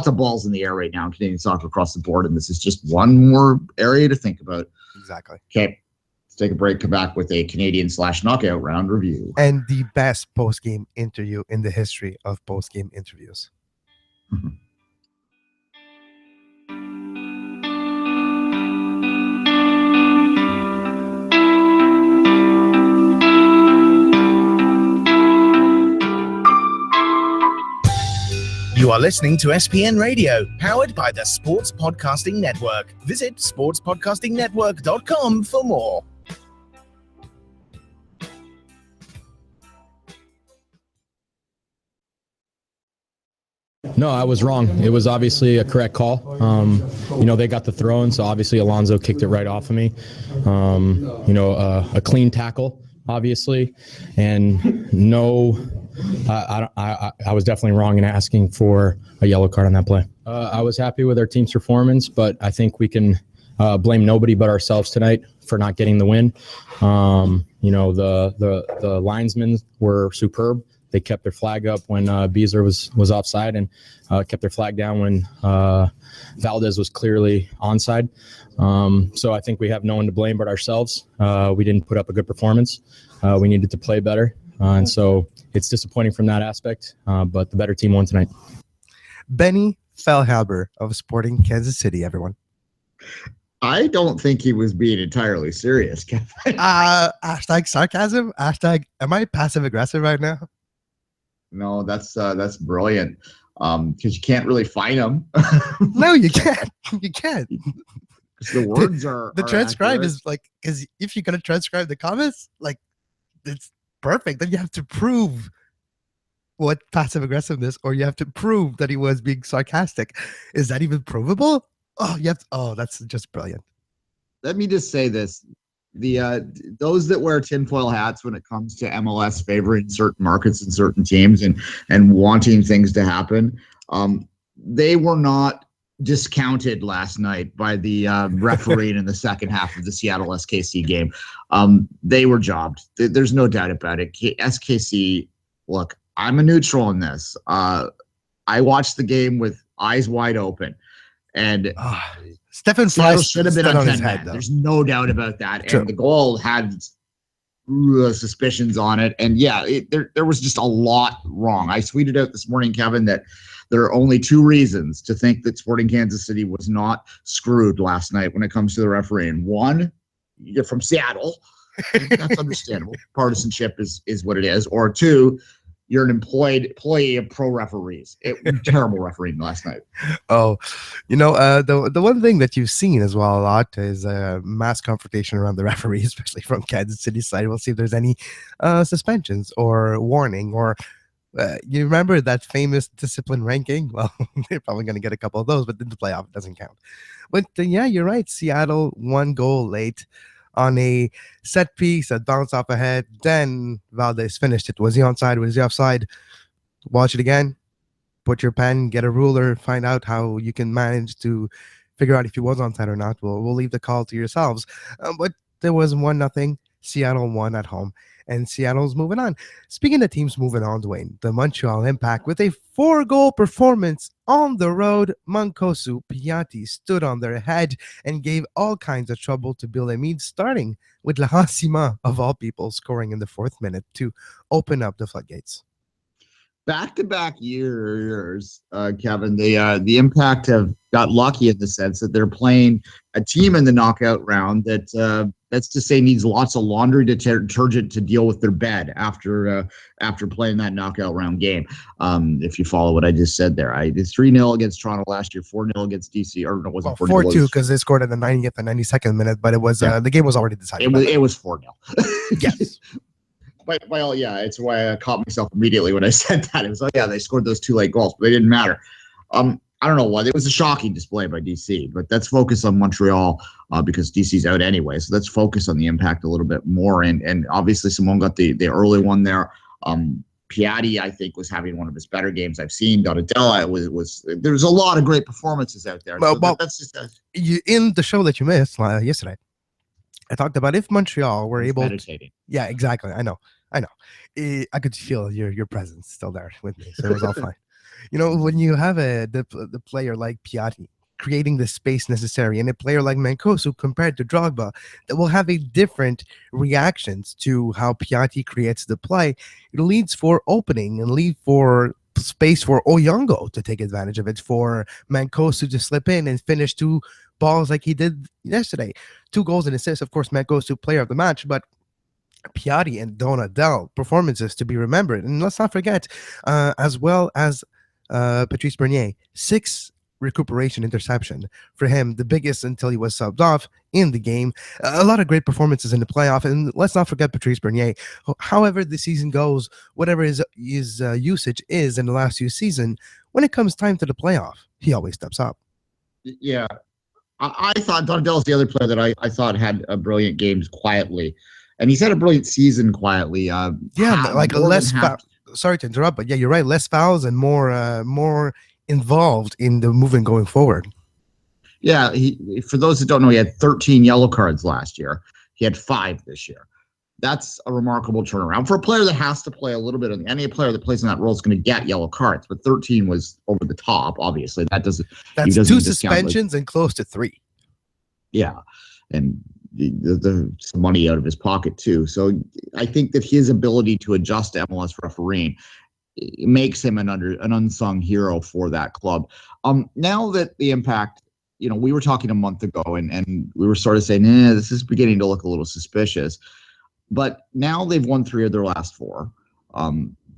of balls in the air right now in Canadian soccer across the board, and this is just one more area to think about. Exactly. Okay, let's take a break. Come back with a Canadian/knockout round review and the best post-game interview in the history of post-game interviews. Mm-hmm. You are listening to SPN Radio, powered by the Sports Podcasting Network. Visit sportspodcastingnetwork.com for more. No, I was wrong. It was obviously a correct call. They got the throw in, so obviously Alonso kicked it right off of me. A clean tackle, obviously, and no. I was definitely wrong in asking for a yellow card on that play. I was happy with our team's performance, but I think we can blame nobody but ourselves tonight for not getting the win. The linesmen were superb. They kept their flag up when Beasley was offside and kept their flag down when Valdez was clearly onside. So I think we have no one to blame but ourselves. We didn't put up a good performance. We needed to play better. And so it's disappointing from that aspect, but the better team won tonight. Benny Feilhaber of Sporting Kansas City, everyone. I don't think he was being entirely serious, Kevin. Hashtag sarcasm. Hashtag, am I passive aggressive right now? No, that's brilliant. Because you can't really fight him. No, you can't. You can't. The words are the transcribe accurate. Is like, because if you're gonna transcribe the comments, like, it's perfect. Then you have to prove what passive aggressiveness, or you have to prove that he was being sarcastic. Is that even provable? That's just brilliant. Let me just say this. Those that wear tinfoil hats when it comes to MLS favoring certain markets and certain teams and wanting things to happen, they were not discounted last night by the referee in the second half of the Seattle SKC game. They were jobbed. There's no doubt about it. SKC, look, I'm a neutral in this. I watched the game with eyes wide open, and Stephen Seattle Fry should have been on 10 head, men. There's no doubt about that. True. And the goal had suspicions on it. And there was just a lot wrong. I tweeted out this morning, Kevin, that there are only two reasons to think that Sporting Kansas City was not screwed last night when it comes to the refereeing. One, you're from Seattle. That's understandable. Partisanship is what it is. Or two, you're an employee of pro referees. Terrible refereeing last night. Oh, the one thing that you've seen as well a lot is mass confrontation around the referee, especially from Kansas City side. We'll see if there's any suspensions or warning or you remember that famous discipline ranking? Well, they're probably going to get a couple of those, but in the playoff, it doesn't count. But yeah, you're right. Seattle 1 goal late on a set piece that bounced off ahead. Then Valdez finished it. Was he onside? Was he offside? Watch it again. Put your pen, get a ruler, find out how you can manage to figure out if he was onside or not. We'll leave the call to yourselves. But there was 1-0. Seattle won at home, and Seattle's moving on. Speaking of teams moving on, Duane, the Montreal Impact with a 4-goal performance on the road. Mancosu Piatti stood on their head and gave all kinds of trouble to Bill Emid, starting with La Hassima, of all people, scoring in the 4th minute to open up the floodgates. Back-to-back years, Kevin, the Impact have got lucky in the sense that they're playing a team in the knockout round that, that's to say, needs lots of laundry detergent to deal with their bed after playing that knockout round game. If you follow what I just said there, I did 3-0 against Toronto last year, 4-0 against DC, or no, it wasn't 4-2 because they scored in the 90th and 92nd minute, but it was the game was already decided. It was 4-0. Yes. Well, yeah, it's why I caught myself immediately when I said that. It was like, yeah, they scored those 2 late goals, but they didn't matter. I don't know why. It was a shocking display by DC, but let's focus on Montreal because DC's out anyway. So let's focus on the Impact a little bit more. And obviously, Simone got the early one there. Piatti, I think, was having one of his better games I've seen. Donatella was there was a lot of great performances out there. Well, so that's just in the show that you missed yesterday, I talked about if Montreal were able meditating. Yeah, exactly. I know. I could feel your presence still there with me, so it was all fine. When you have the player like Piatti creating the space necessary and a player like Mancosu compared to Drogba that will have a different reactions to how Piatti creates the play, it leads for opening and lead for space for Oyongo to take advantage of it, for Mancosu to slip in and finish 2 balls like he did yesterday. 2 goals and assists, of course, Mancosu player of the match, but Piatti and Donadell performances to be remembered. And let's not forget, as well as Patrice Bernier, 6 recuperation interception for him, the biggest until he was subbed off in the game. A lot of great performances in the playoff. And let's not forget Patrice Bernier. However the season goes, whatever his usage is in the last few seasons, when it comes time to the playoff, he always steps up. Yeah. I thought Donadell's the other player that I thought had a brilliant games quietly. And he's had a brilliant season quietly. Sorry to interrupt, but yeah, you're right. Less fouls and more involved in the movement going forward. Yeah, for those that don't know, he had 13 yellow cards last year. He had 5 this year. That's a remarkable turnaround for a player that has to play a little bit. Any player that plays in that role is going to get yellow cards, but 13 was over the top. Obviously, that's 2 suspensions and close to 3. Yeah, and the some money out of his pocket too. So I think that his ability to adjust to MLS refereeing makes him an unsung hero for that club. Now that the Impact, we were talking a month ago and we were sort of saying, this is beginning to look a little suspicious. But now they've won 3 of their last 4.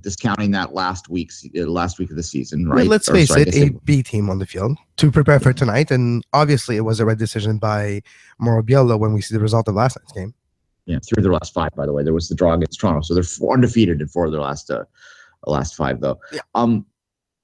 Discounting that last week of the season, right? Let's face it, a B team on the field to prepare for tonight, and obviously it was a red decision by Mauro Biello when we see the result of last night's game. Yeah, 3 of their last 5, by the way. There was the draw against Toronto, so they're undefeated in 4 of their last 5, though. Yeah.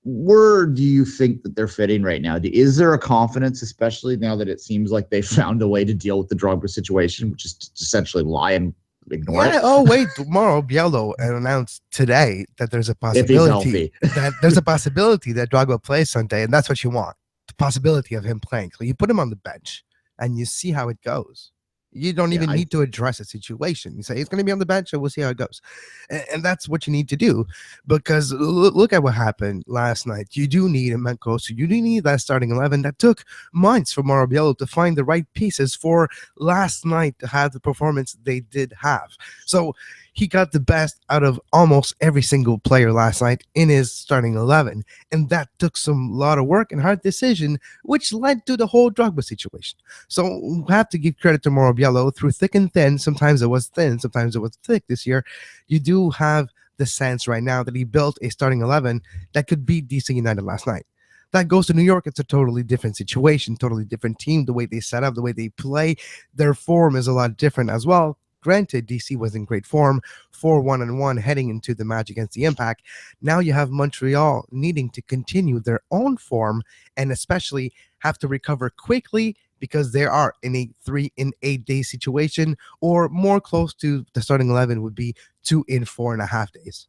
Where do you think that they're fitting right now? Is there a confidence, especially now that it seems like they found a way to deal with the Drogba situation, which is to essentially lie and ignore it? Oh, wait, tomorrow Biello announced today that there's a possibility that Drogba plays Sunday, and that's what you want, the possibility of him playing. So you put him on the bench and you see how it goes. You don't even need to address a situation. You say he's going to be on the bench and we'll see how it goes. And that's what you need to do, because look at what happened last night. You do need a Mancosu. You do need that starting 11 that took months for Mauro Biello to find the right pieces for last night to have the performance they did have. So he got the best out of almost every single player last night in his starting 11. And that took some lot of work and hard decision, which led to the whole Drogba situation. So we have to give credit to Mauro Biello through thick and thin. Sometimes it was thin, sometimes it was thick this year. You do have the sense right now that he built a starting 11 that could beat DC United last night. That goes to New York, it's a totally different situation, totally different team. The way they set up, the way they play, their form is a lot different as well. Granted, DC was in great form, 4-1-1 heading into the match against the Impact. Now you have Montreal needing to continue their own form and especially have to recover quickly because they are in a 3 in 8 day situation, or more close to the starting 11 would be 2 in 4.5 days.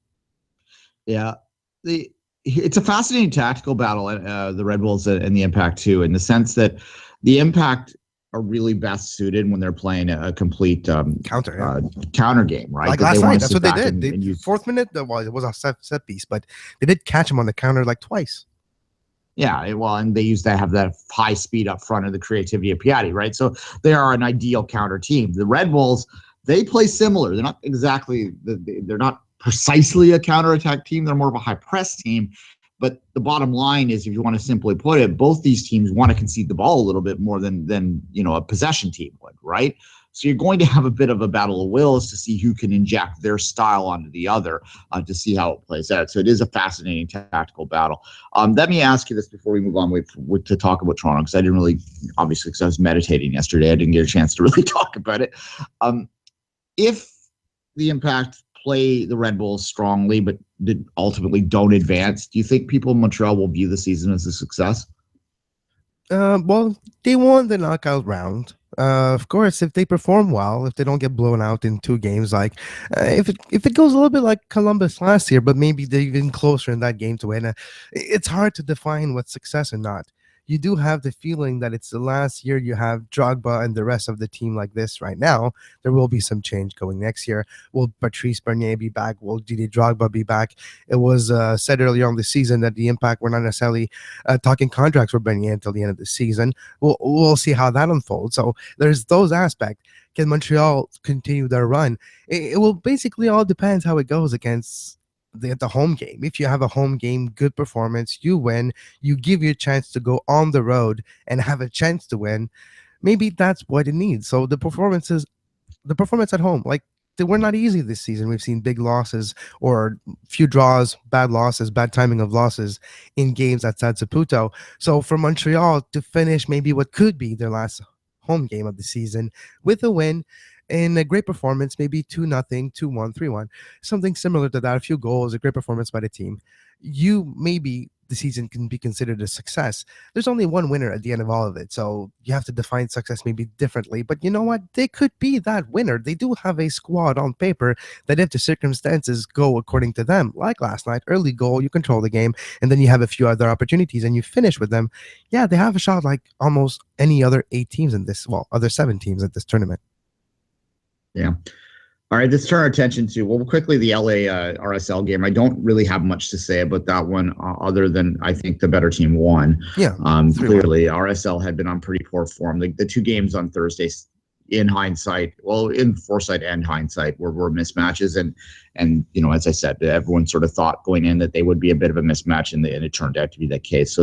Yeah. It's a fascinating tactical battle, the Red Bulls and the Impact too, in the sense that the Impact are really best suited when they're playing a complete counter game, right? Like last night, that's what they did. Fourth minute, well, it was a set piece, but they did catch him on the counter like twice. Yeah, well, and they used to have that high speed up front of the creativity of Piatti, right? So they are an ideal counter team. The Red Bulls, they play similar. They're not exactly, they're not precisely a counterattack team. They're more of a high press team. But the bottom line is, if you want to simply put it, both these teams want to concede the ball a little bit more than a possession team would, right? So you're going to have a bit of a battle of wills to see who can inject their style onto the other to see how it plays out. So it is a fascinating tactical battle. Let me ask you this before we move on to talk about Toronto, because I didn't really, obviously, because I was meditating yesterday, I didn't get a chance to really talk about it. If the Impact play the Red Bulls strongly, but ultimately don't advance, do you think people in Montreal will view the season as a success? Well, they won the knockout round. Of course, if they perform well, if they don't get blown out in 2 games, like if it goes a little bit like Columbus last year, but maybe they're even closer in that game to win, it's hard to define what's success or not. You do have the feeling that it's the last year you have Drogba and the rest of the team like this right now. There will be some change going next year. Will Patrice Bernier be back? Will Didier Drogba be back? It was said earlier on the season that the Impact were not necessarily talking contracts for Bernier until the end of the season. We'll see how that unfolds. So there's those aspects. Can Montreal continue their run? It will basically all depends how it goes against the home game. If you have a home game, good performance, you win, you give you a chance to go on the road and have a chance to win. Maybe that's what it needs. So the performance at home, like they were not easy this season. We've seen big losses or few draws, bad losses, bad timing of losses in games outside Saputo. So for Montreal to finish maybe what could be their last home game of the season with a win, in a great performance, maybe 2-0, 2-1, 3-1, something similar to that, a few goals, a great performance by the team, maybe the season can be considered a success. There's only one winner at the end of all of it, so you have to define success maybe differently. But you know what? They could be that winner. They do have a squad on paper that, if the circumstances go according to them, like last night, early goal, you control the game, and then you have a few other opportunities and you finish with them. Yeah, they have a shot like almost any other 8 teams in this, other 7 teams at this tournament. Yeah. All right, let's turn our attention to, quickly, the LA RSL game. I don't really have much to say about that one other than I think the better team won. Yeah. Clearly, RSL had been on pretty poor form. The 2 games on Thursday, in hindsight, in foresight and hindsight, were mismatches. And as I said, everyone sort of thought going in that they would be a bit of a mismatch, and it turned out to be that case.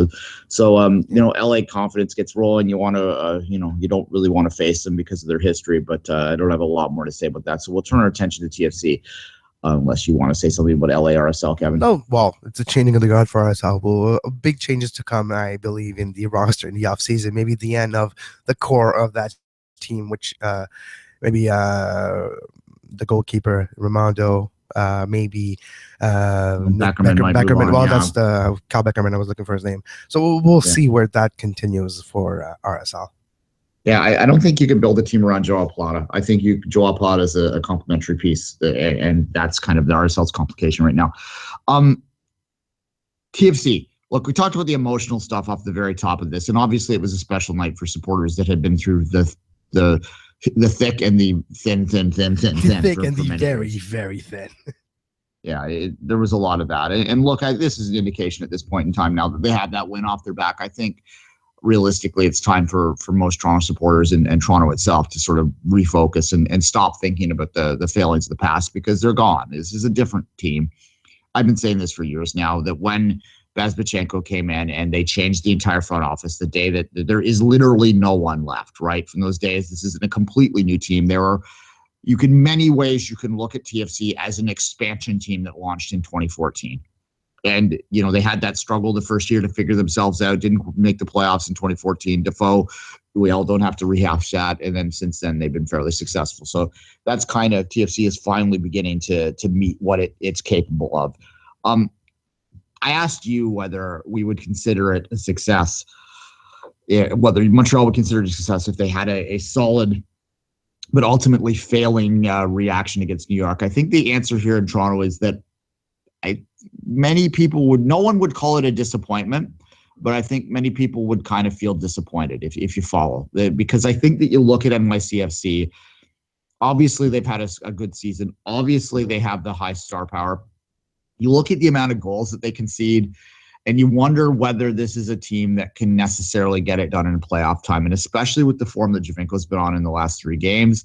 So LA confidence gets rolling. You want to, you don't really want to face them because of their history, but I don't have a lot more to say about that. So we'll turn our attention to TFC. Unless you want to say something about LA RSL, Kevin. No, well, it's a changing of the guard for RSL. Well, big changes to come, I believe, in the roster in the offseason. Maybe the end of the core of that team, which maybe the goalkeeper Raimondo, maybe Beckerman. Well, that's the Cal Beckerman. I was looking for his name. So we'll see where that continues for RSL. Yeah, I don't think you can build a team around Joao Plata. I think Joao Plata is a complementary piece, and that's kind of the RSL's complication right now. TFC. Look, we talked about the emotional stuff off the very top of this, and obviously it was a special night for supporters that had been through the thick and the thin. The thick and the very, very thin. Yeah, there was a lot of that. And look, this is an indication at this point in time now that they had that win off their back. I think realistically it's time for most Toronto supporters and Toronto itself to sort of refocus and stop thinking about the failings of the past, because they're gone. This is a different team. I've been saying this for years now, that when Bazbachenko came in and they changed the entire front office, the day that there is literally no one left, right? From those days, this is a completely new team. There were many ways you can look at TFC as an expansion team that launched in 2014. And, they had that struggle the first year to figure themselves out, didn't make the playoffs in 2014. Defoe, we all don't have to rehash that. And then since then, they've been fairly successful. So that's kind of TFC is finally beginning to meet what it's capable of. I asked you whether we would consider it a success, whether Montreal would consider it a success if they had a solid but ultimately failing reaction against New York. I think the answer here in Toronto is that no one would call it a disappointment, but I think many people would kind of feel disappointed if you follow. Because I think that you look at NYCFC, obviously they've had a good season. Obviously they have the high star power. You look at the amount of goals that they concede, and you wonder whether this is a team that can necessarily get it done in playoff time. And especially with the form that Giovinco's been on in the last 3 games,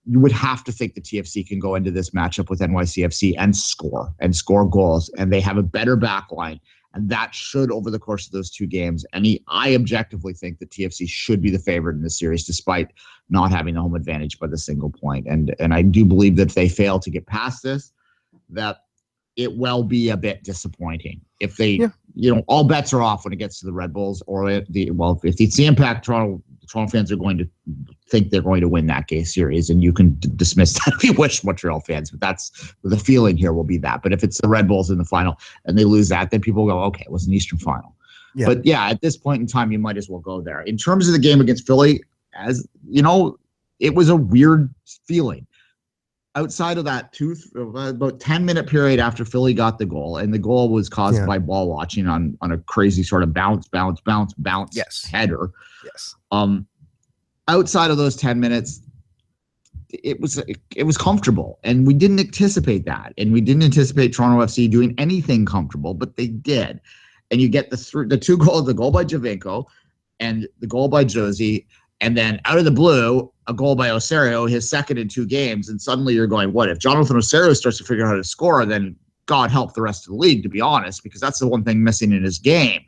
you would have to think the TFC can go into this matchup with NYCFC and score goals. And they have a better back line. And that should, over the course of those 2 games, I objectively think the TFC should be the favorite in this series, despite not having the home advantage by the single point. And I do believe that if they fail to get past this, that it will be a bit disappointing. If they, all bets are off when it gets to the Red Bulls, or if it's the impact, Toronto fans are going to think they're going to win that game series, and you can dismiss that if you wish, Montreal fans, but that's the feeling here will be that. But if it's the Red Bulls in the final and they lose that, then people go, okay, it was an Eastern final. Yeah. But at this point in time, you might as well go there. In terms of the game against Philly, as you know, it was a weird feeling. Outside of that about 10-minute period after Philly got the goal, and the goal was caused by ball watching on a crazy sort of bounce header. Yes. Outside of those 10 minutes, it was comfortable, and we didn't anticipate that, and we didn't anticipate Toronto FC doing anything comfortable, but they did. And you get the 2 goals, the goal by Giovinco and the goal by Josie. And then out of the blue, a goal by Osorio, his second in 2 games. And suddenly you're going, what? If Jonathan Osorio starts to figure out how to score, then God help the rest of the league, to be honest, because that's the one thing missing in his game,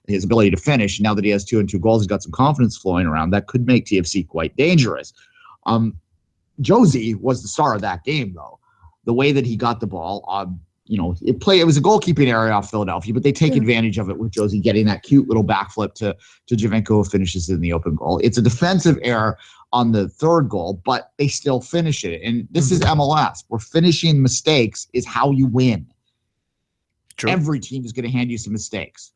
his ability to finish. Now that he has 2 and 2 goals, he's got some confidence flowing around. That could make TFC quite dangerous. Josie was the star of that game, though. The way that he got the ball, it was a goalkeeping area off Philadelphia, but they take advantage of it with Josie getting that cute little backflip to Giovinco, who finishes in the open goal. It's a defensive error on the 3rd goal, but they still finish it. And this is MLS, where finishing mistakes is how you win. True. Every team is going to hand you some mistakes.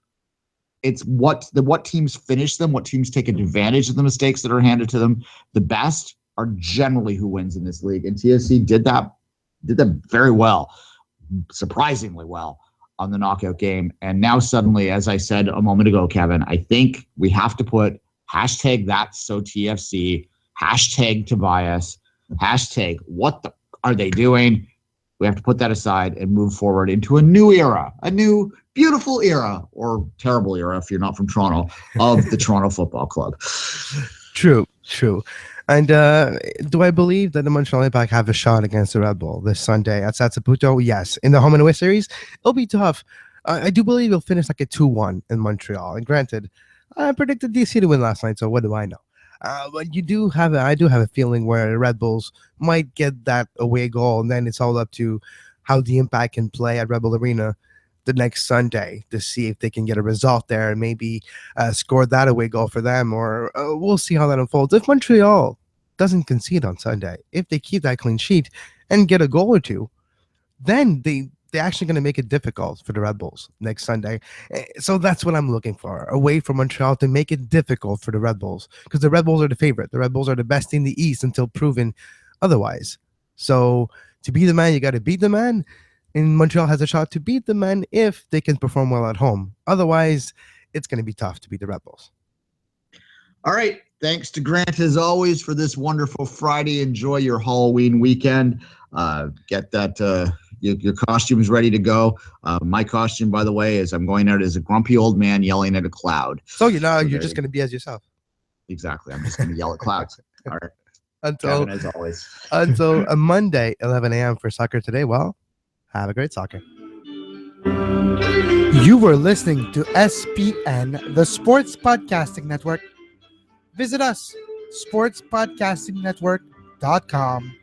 It's what teams finish them, what teams take advantage of the mistakes that are handed to them. The best are generally who wins in this league. And TFC did that very well. Surprisingly well on the knockout game. And now suddenly, as I said a moment ago, Kevin, I think we have to put #ThatSoTFC, #Tobias, what are they doing? We have to put that aside and move forward into a new era, a new beautiful era, or terrible era if you're not from Toronto, of the Toronto Football Club. True. And do I believe that the Montreal Impact have a shot against the Red Bull this Sunday at Saputo? Yes. In the home and away series, it'll be tough. I do believe it'll finish like a 2-1 in Montreal. And granted, I predicted DC to win last night, so what do I know? But I do have a feeling where the Red Bulls might get that away goal, and then it's all up to how the Impact can play at Red Bull Arena the next Sunday to see if they can get a result there and maybe score that away goal for them, or we'll see how that unfolds. If Montreal doesn't concede on Sunday, if they keep that clean sheet and get a goal or 2, then they're actually going to make it difficult for the Red Bulls next Sunday. So that's what I'm looking for, a way for Montreal to make it difficult for the Red Bulls, because the Red Bulls are the favorite. The Red Bulls are the best in the East until proven otherwise. So to be the man, you got to beat the man. And Montreal has a shot to beat the man if they can perform well at home. Otherwise, it's going to be tough to beat the Red Bulls. All right. Thanks to Grant, as always, for this wonderful Friday. Enjoy your Halloween weekend. Get that your costumes ready to go. My costume, by the way, is I'm going out as a grumpy old man yelling at a cloud. So you're just going to be as yourself. Exactly. I'm just going to yell at clouds. All right. Until, Kevin, as always. Until a Monday, 11 a.m. for Soccer Today. Well, have a great soccer. You were listening to SPN, the Sports Podcasting Network. Visit us, sportspodcastingnetwork.com.